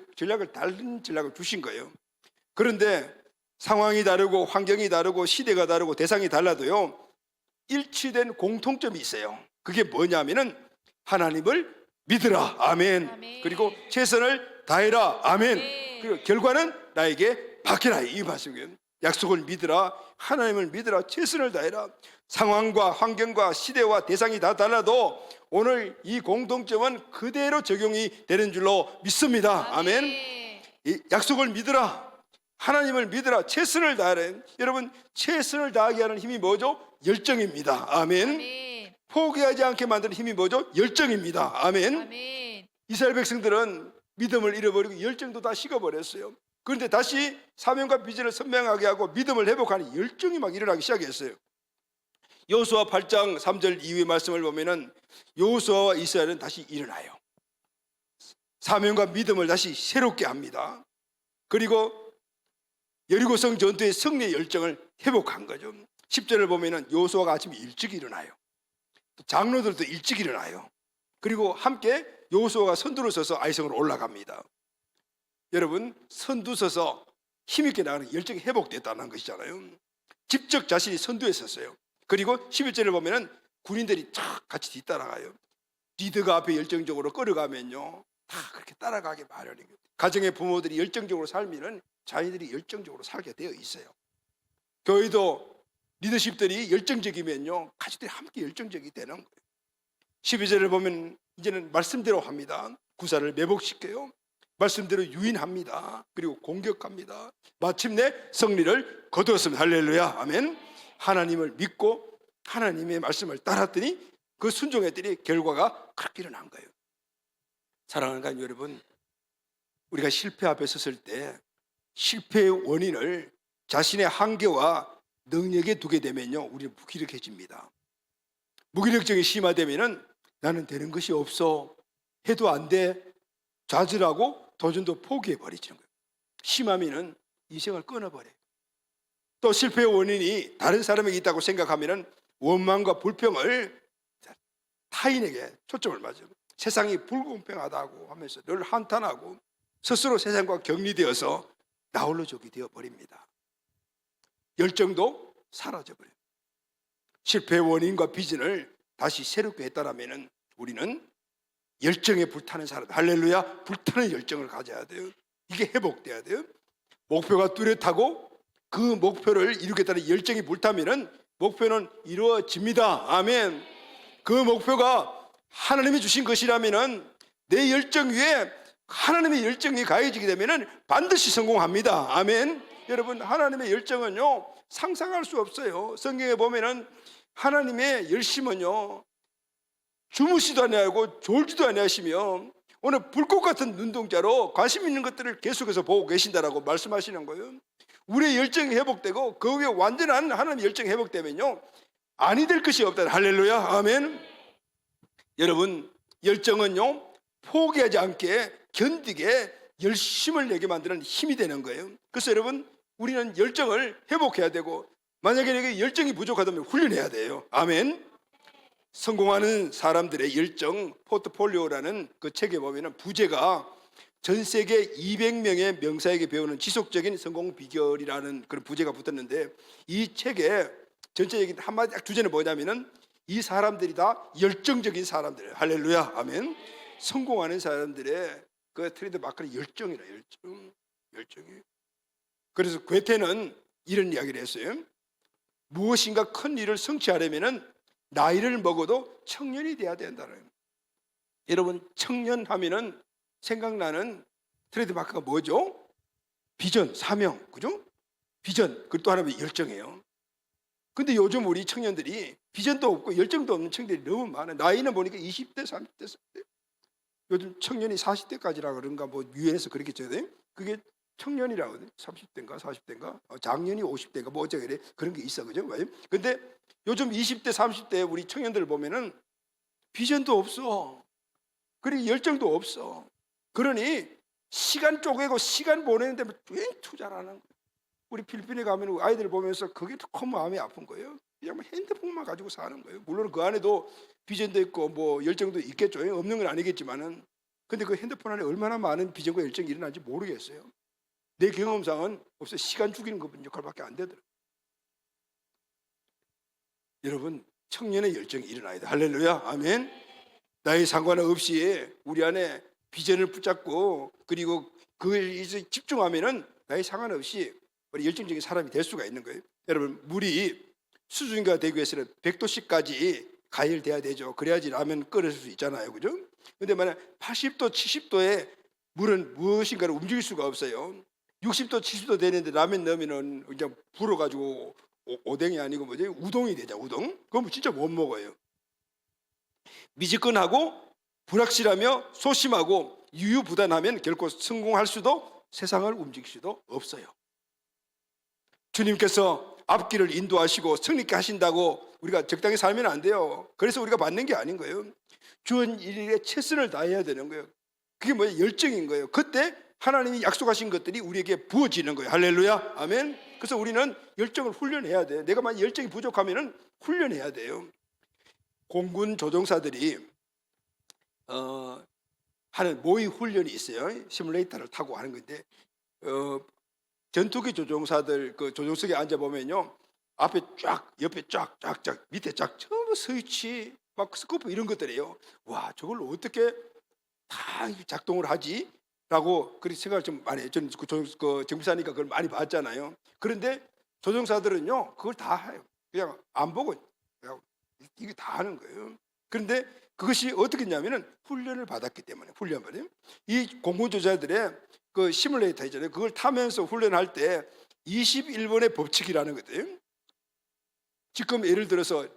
다른 전략을 주신 거예요. 그런데 상황이 다르고 환경이 다르고 시대가 다르고 대상이 달라도요, 일치된 공통점이 있어요. 그게 뭐냐면은 하나님을 믿으라. 아멘. 아멘. 그리고 최선을 다해라. 아멘. 네. 그리고 결과는 나에게 맡기라. 이 말씀이에요. 약속을 믿으라. 하나님을 믿으라. 최선을 다해라. 상황과 환경과 시대와 대상이 다 달라도 오늘 이 공통점은 그대로 적용이 되는 줄로 믿습니다. 아멘. 이 약속을 믿으라. 하나님을 믿으라. 최선을 다하라. 여러분, 최선을 다하게 하는 힘이 뭐죠? 열정입니다. 아멘. 아멘. 포기하지 않게 만드는 힘이 뭐죠? 열정입니다. 아멘. 아멘. 이스라엘 백성들은 믿음을 잃어버리고 열정도 다 식어버렸어요. 그런데 다시 사명과 비전을 선명하게 하고 믿음을 회복하는 열정이 막 일어나기 시작했어요. 여호수아 8장 3절 이후의 말씀을 보면은 여호수아와 이스라엘은 다시 일어나요. 사명과 믿음을 다시 새롭게 합니다. 그리고 여리고성 전투의 승리의 열정을 회복한 거죠. 10절을 보면은 여호수아가 아침에 일찍 일어나요. 또 장로들도 일찍 일어나요. 그리고 함께 여호수아가 선두를 서서 아이성으로 올라갑니다. 여러분, 선두 서서 힘있게 나가는 열정이 회복됐다는 것이잖아요. 직접 자신이 선두에 섰어요. 그리고 11절을 보면은 군인들이 쫙 같이 뒤따라가요. 리더가 앞에 열정적으로 끌어가면요, 다 그렇게 따라가게 마련이에요. 가정의 부모들이 열정적으로 살면은 자녀들이 열정적으로 살게 되어 있어요. 교회도 리더십들이 열정적이면요, 가족들이 함께 열정적이 되는 거예요. 12절을 보면 이제는 말씀대로 합니다. 구사를 매복시켜요. 말씀대로 유인합니다. 그리고 공격합니다. 마침내 승리를 거두었습니다. 할렐루야. 아멘. 하나님을 믿고 하나님의 말씀을 따랐더니 그 순종했더니 결과가 그렇게 일어난 거예요. 사랑하는 가족 여러분, 우리가 실패 앞에 섰을 때 실패의 원인을 자신의 한계와 능력에 두게 되면요, 우리는 무기력해집니다. 무기력증이 심화되면은 나는 되는 것이 없어, 해도 안 돼, 좌절하고 도전도 포기해버리는 거예요. 심하면은 인생을 끊어버려요. 또 실패의 원인이 다른 사람에게 있다고 생각하면은 원망과 불평을 타인에게 초점을 맞아요. 세상이 불공평하다고 하면서 늘 한탄하고 스스로 세상과 격리되어서 나홀로족이 되어버립니다. 열정도 사라져버려요. 실패의 원인과 비전을 다시 새롭게 했다라면 우리는 열정에 불타는 사람, 할렐루야, 불타는 열정을 가져야 돼요. 이게 회복돼야 돼요. 목표가 뚜렷하고 그 목표를 이루겠다는 열정이 불타면은 목표는 이루어집니다. 아멘. 그 목표가 하나님이 주신 것이라면은 내 열정 위에 하나님의 열정이 가해지게 되면은 반드시 성공합니다. 아멘. 여러분, 하나님의 열정은요, 상상할 수 없어요. 성경에 보면은 하나님의 열심은요, 주무시도 아니하고 졸지도 아니하시며 오늘 불꽃 같은 눈동자로 관심 있는 것들을 계속해서 보고 계신다라고 말씀하시는 거예요. 우리의 열정이 회복되고 그 위에 완전한 하나님의 열정이 회복되면요, 아니 될 것이 없다. 할렐루야, 아멘. 여러분, 열정은요, 포기하지 않게 견디게 열심을 내게 만드는 힘이 되는 거예요. 그래서 여러분, 우리는 열정을 회복해야 되고, 만약에 내게 열정이 부족하다면 훈련해야 돼요. 아멘. 성공하는 사람들의 열정 포트폴리오라는 그 책에 보면은 부제가 전 세계 200명의 명사에게 배우는 지속적인 성공 비결이라는 그런 부제가 붙었는데, 이 책에 전체적인 한마디 딱 주제는 뭐냐면은 이 사람들이 다 열정적인 사람들. 할렐루야, 아멘. 성공하는 사람들의 그 트레이드 마크는 열정이라. 열정이. 그래서 괴테는 이런 이야기를 했어요. 무엇인가 큰 일을 성취하려면은 나이를 먹어도 청년이 돼야 된다는. 여러분, 청년 하면은 생각나는 트레이드 마크가 뭐죠? 비전, 사명, 그죠? 비전, 그리고 또 하나는 열정이에요. 근데 요즘 우리 청년들이 비전도 없고 열정도 없는 청년들이 너무 많아요. 나이는 보니까 20대, 30대, 40대. 요즘 청년이 40대까지라 그런가, 뭐 유엔에서 그렇게 쳐야 그게 청년이라고 하거든요. 30대인가 40대인가, 작년이 50대인가, 뭐 어쩌고 이래, 그런 게 있어, 그죠? 근데 요즘 20대, 30대 우리 청년들 보면은 비전도 없어. 그리고 열정도 없어. 그러니 시간 쪼개고 시간 보내는데 왜 투자를 안 하는 거예요? 우리 필리핀에 가면 아이들 보면서 그게 더 마음이 아픈 거예요. 그냥 뭐 핸드폰만 가지고 사는 거예요. 물론 그 안에도 비전도 있고 뭐 열정도 있겠죠. 없는 건 아니겠지만은, 근데 그 핸드폰 안에 얼마나 많은 비전과 열정이 일어나는지 모르겠어요. 내 경험상은 없어요. 시간 죽이는 것 역할밖에 안 되더라고요. 여러분, 청년의 열정이 일어나야 돼. 할렐루야, 아멘. 나이 상관없이 우리 안에 비전을 붙잡고 그리고 그에 집중하면은 나이 상관없이 우리 열정적인 사람이 될 수가 있는 거예요. 여러분, 물이 수증기가 되기 위해서는 100도씨까지 가열돼야 되죠. 그래야지 라면 끓일 수 있잖아요, 그죠? 근데 만약 80도, 70도에 물은 무엇인가를 움직일 수가 없어요. 60도, 70도 되는데 라면 넣으면은 그냥 불어가지고 오뎅이 아니고 뭐지? 우동이 되죠, 우동. 그럼 진짜 못 먹어요. 미지근하고 불확실하며 소심하고 유유부단하면 결코 성공할 수도 세상을 움직일 수도 없어요. 주님께서 앞길을 인도하시고 승리케 하신다고 우리가 적당히 살면 안 돼요. 그래서 우리가 받는 게 아닌 거예요. 주은 일일에 최선을 다해야 되는 거예요. 그게 뭐예요? 열정인 거예요. 그때 하나님이 약속하신 것들이 우리에게 부어지는 거예요. 할렐루야, 아멘. 그래서 우리는 열정을 훈련해야 돼요. 내가 만약 열정이 부족하면 훈련해야 돼요. 공군 조종사들이 하는 모의 훈련이 있어요. 시뮬레이터를 타고 하는 건데, 전투기 조종사들 그 조종석에 앉아 보면요, 앞에 쫙, 옆에 쫙, 밑에 쫙, 전부 스위치, 막 스코프 이런 것들이에요. 와, 저걸 어떻게 다 작동을 하지? 라고 그렇게 생각을 좀 많이 해요. 저는 그 정비사니까 그걸 많이 봤잖아요. 그런데 조종사들은요, 그걸 다 해요. 그냥 안 보고 그냥 이게 다 하는 거예요. 그런데 그것이 어떻게 했냐면은 훈련을 받았기 때문에. 훈련을. 이 공군조자들의 그 시뮬레이터 있잖아요. 그걸 타면서 훈련할 때 21번의 법칙이라는 거거든요. 지금 예를 들어서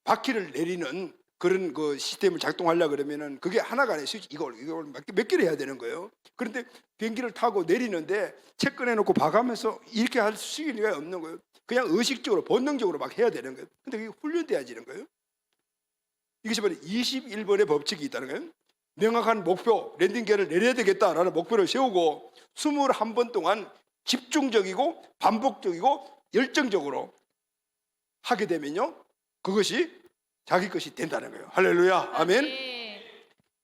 바퀴를 내리는 그런 그 시스템을 작동하려고 그러면은 그게 하나가 아니에요. 이걸 몇 개를 해야 되는 거예요. 그런데 비행기를 타고 내리는데 책 꺼내놓고 봐가면서 이렇게 할 수기가 없는 거예요. 그냥 의식적으로 본능적으로 막 해야 되는 거예요. 근데 그게 훈련돼야지는 거예요. 이것이 바로 21번의 법칙이 있다는 거예요. 명확한 목표, 랜딩기어를 내려야 되겠다라는 목표를 세우고 21번 동안 집중적이고 반복적이고 열정적으로 하게 되면요, 그것이 자기 것이 된다는 거예요. 할렐루야, 아멘.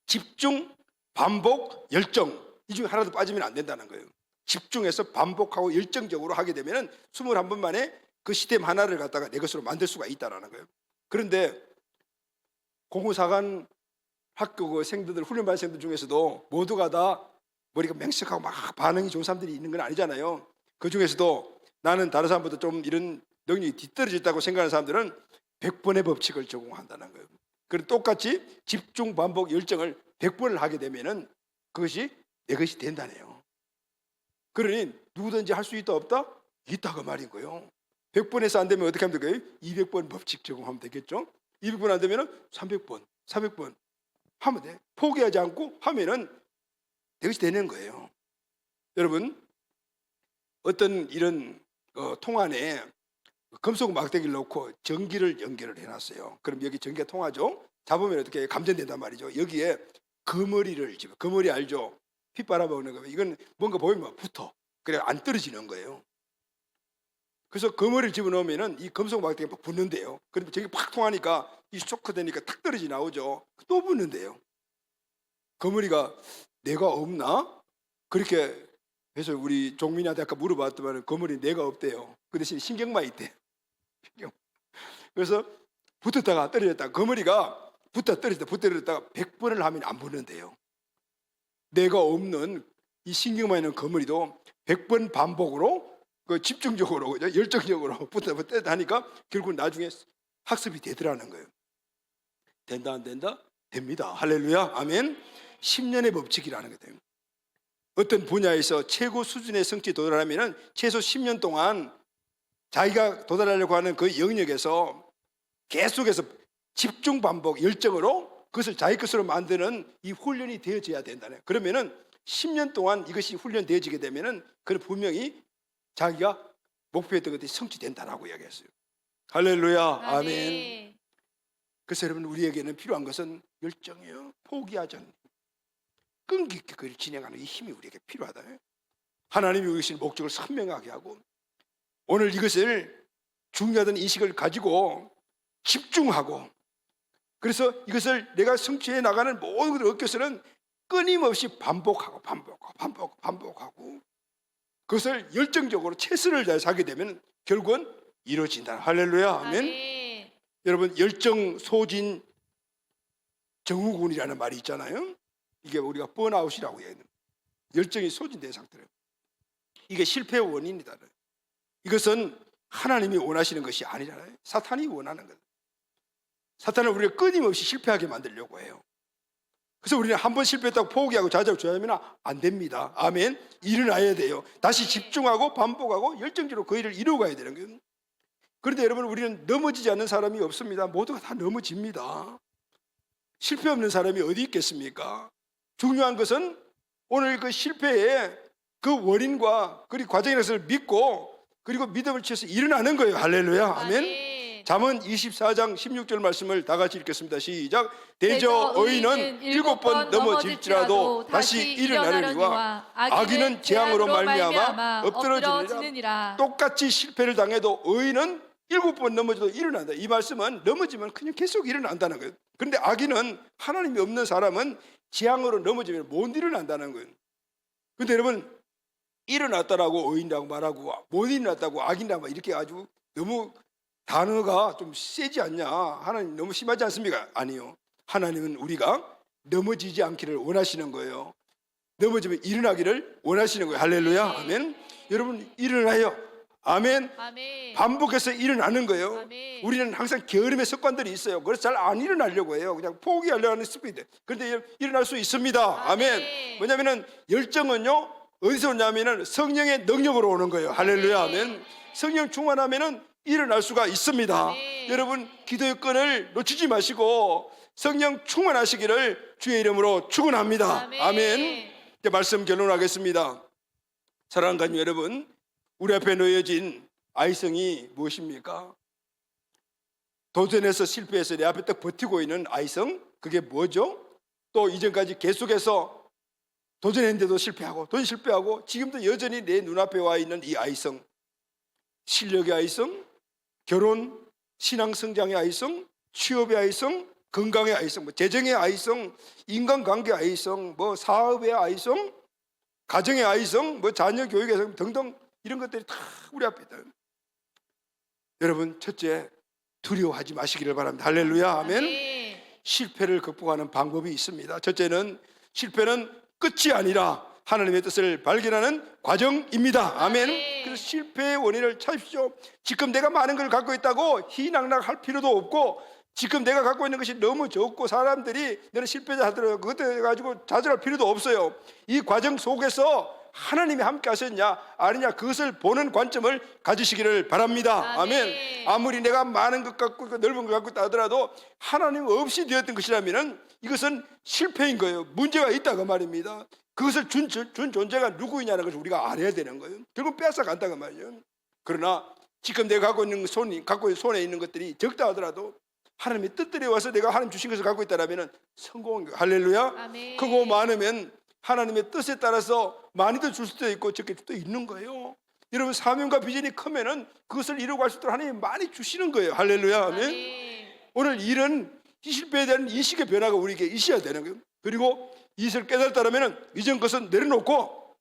집중, 반복, 열정, 이 중에 하나도 빠지면 안 된다는 거예요. 집중해서 반복하고 열정적으로 하게 되면 21번 만에 그 시스템 하나를 갖다가 내 것으로 만들 수가 있다는 거예요. 그런데 공군사관 학교 그 생들, 훈련받은 생들 중에서도 모두가 다 머리가 맹석하고 막 반응이 좋은 사람들이 있는 건 아니잖아요. 그 중에서도 나는 다른 사람보다 좀 이런 능력이 뒤떨어졌다고 생각하는 사람들은 100번의 법칙을 적용한다는 거예요. 그리고 똑같이 집중, 반복, 열정을 100번을 하게 되면은 그것이 내 것이 된다네요. 그러니 누구든지 할 수 있다 없다? 있다 그 말인 거예요. 100번에서 안 되면 어떻게 하면 될까요? 200번 법칙 적용하면 되겠죠. 200번 안 되면은 300번, 400번 하면 돼. 포기하지 않고 하면은 내 것이 되는 거예요. 여러분, 어떤 이런 통 안에 금속 막대기를 넣고 전기를 연결을 해놨어요. 그럼 여기 전기가 통하죠. 잡으면 어떻게 감전된단 말이죠. 여기에 거머리를 집어, 거머리 알죠? 피 빨아먹는 거. 이건 뭔가 보이면 붙어. 그래 안 떨어지는 거예요. 그래서 거머리를 집어넣으면은 이 금속 막대기가 막 붙는데요. 그럼 저기 팍 통하니까 이 쇼크 되니까 탁 떨어지 나오죠. 또 붙는데요. 거머리가 내가 없나? 그렇게 해서 우리 종민이한테 아까 물어봤더만 거머리 내가 없대요. 그 대신 신경만 있대. 그래서 붙었다가 떨어졌다가 거머리가 붙어 떨어졌다가 100번을 하면 안 붙는데요. 내가 없는 이 신경만 있는 거머리도 100번 반복으로 집중적으로 그죠? 열정적으로 붙어 하니까 결국 나중에 학습이 되더라는 거예요. 된다 안 된다? 됩니다. 할렐루야. 아멘. 10년의 법칙이라는 거예요. 어떤 분야에서 최고 수준의 성취에 도달하면 최소 10년 동안 자기가 도달하려고 하는 그 영역에서 계속해서 집중 반복 열정으로 그것을 자기 것으로 만드는 이 훈련이 되어져야 된다네. 그러면은 10년 동안 이것이 훈련되어지게 되면은 그는 분명히 자기가 목표했던 것들이 성취된다라고 이야기했어요. 할렐루야. 아멘. 그래서 여러분 우리에게는 필요한 것은 열정이에요. 포기하지 않는 끈기 있게 그를 진행하는 이 힘이 우리에게 필요하다. 하나님이 우리의 목적을 선명하게 하고 오늘 이것을 중요하다는 인식을 가지고 집중하고 그래서 이것을 내가 성취해 나가는 모든 것을 얻기 위해서는 끊임없이 반복하고 그것을 열정적으로 최선을 다해서 하게 되면 결국은 이루어진다. 할렐루야. 아멘. 여러분 열정 소진 증후군이라는 말이 있잖아요. 이게 우리가 번아웃이라고 해요. 열정이 소진된 상태예요. 이게 실패의 원인이다. 이것은 하나님이 원하시는 것이 아니잖아요. 사탄이 원하는 거예요. 사탄은 우리를 끊임없이 실패하게 만들려고 해요. 그래서 우리는 한 번 실패했다고 포기하고 좌절하고 조여하면 안 됩니다. 아멘. 일어나야 돼요. 다시 집중하고 반복하고 열정적으로 그 일을 이루어가야 되는 거예요. 그런데 여러분 우리는 넘어지지 않는 사람이 없습니다. 모두가 다 넘어집니다. 실패 없는 사람이 어디 있겠습니까? 중요한 것은 오늘 그 실패의 그 원인과 그리고 과정이라는 것을 믿고 그리고 믿음을 취해서 일어나는 거예요. 할렐루야. 아멘. 잠언 24장 16절 말씀을 다 같이 읽겠습니다. 시작. 대저 의인은 7번 넘어질지라도 다시 일어나려니와 악인은 재앙으로 말미암아 엎드러지느니라. 똑같이 실패를 당해도 의인은 7번 넘어져도 일어난다. 이 말씀은 넘어지면 그냥 계속 일어난다는 거예요. 그런데 악인은 하나님이 없는 사람은 재앙으로 넘어지면 못 일어난다는 거예요. 그런데 여러분 일어났다라고 의인이라고 말하고 못 일어났다고 악인이라고 이렇게 아주 너무 단어가 좀 세지 않냐? 하나님 너무 심하지 않습니까? 아니요. 하나님은 우리가 넘어지지 않기를 원하시는 거예요. 넘어지면 일어나기를 원하시는 거예요. 할렐루야. 아멘. 여러분 일어나요. 아멘. 반복해서 일어나는 거예요. 아멘. 우리는 항상 게으름의 습관들이 있어요. 그래서 잘 안 일어나려고 해요. 그냥 포기하려고 하는 습관이 돼. 그런데 일어날 수 있습니다. 아멘. 왜냐하면 열정은요 어디서 오냐면은 성령의 능력으로 오는 거예요. 할렐루야. 아멘. 성령 충만하면은 일어날 수가 있습니다. 아멘. 여러분 기도의 끈을 놓치지 마시고 성령 충만하시기를 주의 이름으로 축원합니다. 아멘. 아멘. 이제 말씀 결론하겠습니다. 사랑하는 가족 여러분, 우리 앞에 놓여진 아이성이 무엇입니까? 도전해서 실패해서 내 앞에 딱 버티고 있는 아이성, 그게 뭐죠? 또 이전까지 계속해서 도전했는데도 실패하고 또 실패하고 지금도 여전히 내 눈앞에 와 있는 이 아이성, 실력의 아이성, 결혼, 신앙 성장의 아이성, 취업의 아이성, 건강의 아이성, 뭐 재정의 아이성, 인간관계의 아이성, 뭐 사업의 아이성, 가정의 아이성, 뭐 자녀 교육의 아이성 등등 이런 것들이 다 우리 앞에 있다. 여러분 첫째 두려워하지 마시기를 바랍니다. 할렐루야. 아멘. 실패를 극복하는 방법이 있습니다. 첫째는 실패는 끝이 아니라 하나님의 뜻을 발견하는 과정입니다. 아멘. 그래서 실패의 원인을 찾으십시오. 지금 내가 많은 걸 갖고 있다고 희낙낙할 필요도 없고 지금 내가 갖고 있는 것이 너무 적고 사람들이 너는 실패자 하더라도 그것 가지고 좌절할 필요도 없어요. 이 과정 속에서 하나님이 함께 하셨냐 아니냐 그것을 보는 관점을 가지시기를 바랍니다. 아멘. 아무리 내가 많은 것 갖고 넓은 것 갖고 있다 하더라도 하나님 없이 되었던 것이라면 이것은 실패인 거예요. 문제가 있다고 말입니다. 그것을 준 존재가 누구이냐는 것을 우리가 알아야 되는 거예요. 결국 뺏어간다고 말이에요. 그러나 지금 내가 갖고 있는 손에 있는 것들이 적다 하더라도 하나님의 뜻대로 와서 내가 하나님 주신 것을 갖고 있다라면 성공한 거예요. 할렐루야. 아멘. 크고 많으면 하나님의 뜻에 따라서 많이 더 줄 수도 있고 적게 수도 있는 거예요. 여러분 사명과 비전이 크면은 그것을 이루어갈 수 있도록 하나님이 많이 주시는 거예요. 할렐루야. 아멘. 아멘. 오늘 일은 이 실패에 대한 인식의 변화가 우리에게 있어야 되는 거예요. 그리고 이것을 깨달았다면 이전 것은 내려놓고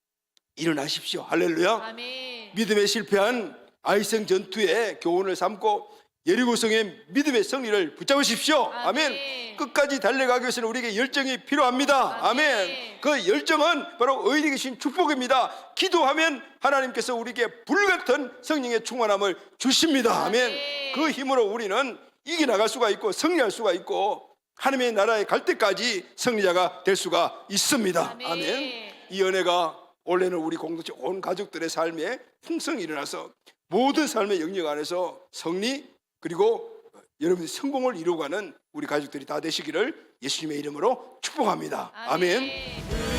일어나십시오. 할렐루야. 아멘. 믿음에 실패한 아이성 전투의 교훈을 삼고 예리고성의 믿음의 승리를 붙잡으십시오. 아멘. 아멘. 끝까지 달려가기 위해서는 우리에게 열정이 필요합니다. 아멘. 그 열정은 바로 의인이 계신 축복입니다. 기도하면 하나님께서 우리에게 불같은 성령의 충만함을 주십니다. 아멘. 그 힘으로 우리는 이겨나갈 수가 있고 승리할 수가 있고 하나님의 나라에 갈 때까지 승리자가 될 수가 있습니다. 아멘. 이 은혜가 올해는 우리 공동체 온 가족들의 삶에 풍성이 일어나서 모든 삶의 영역 안에서 승리 그리고 여러분의 성공을 이루어가는 우리 가족들이 다 되시기를 예수님의 이름으로 축복합니다. 아멘.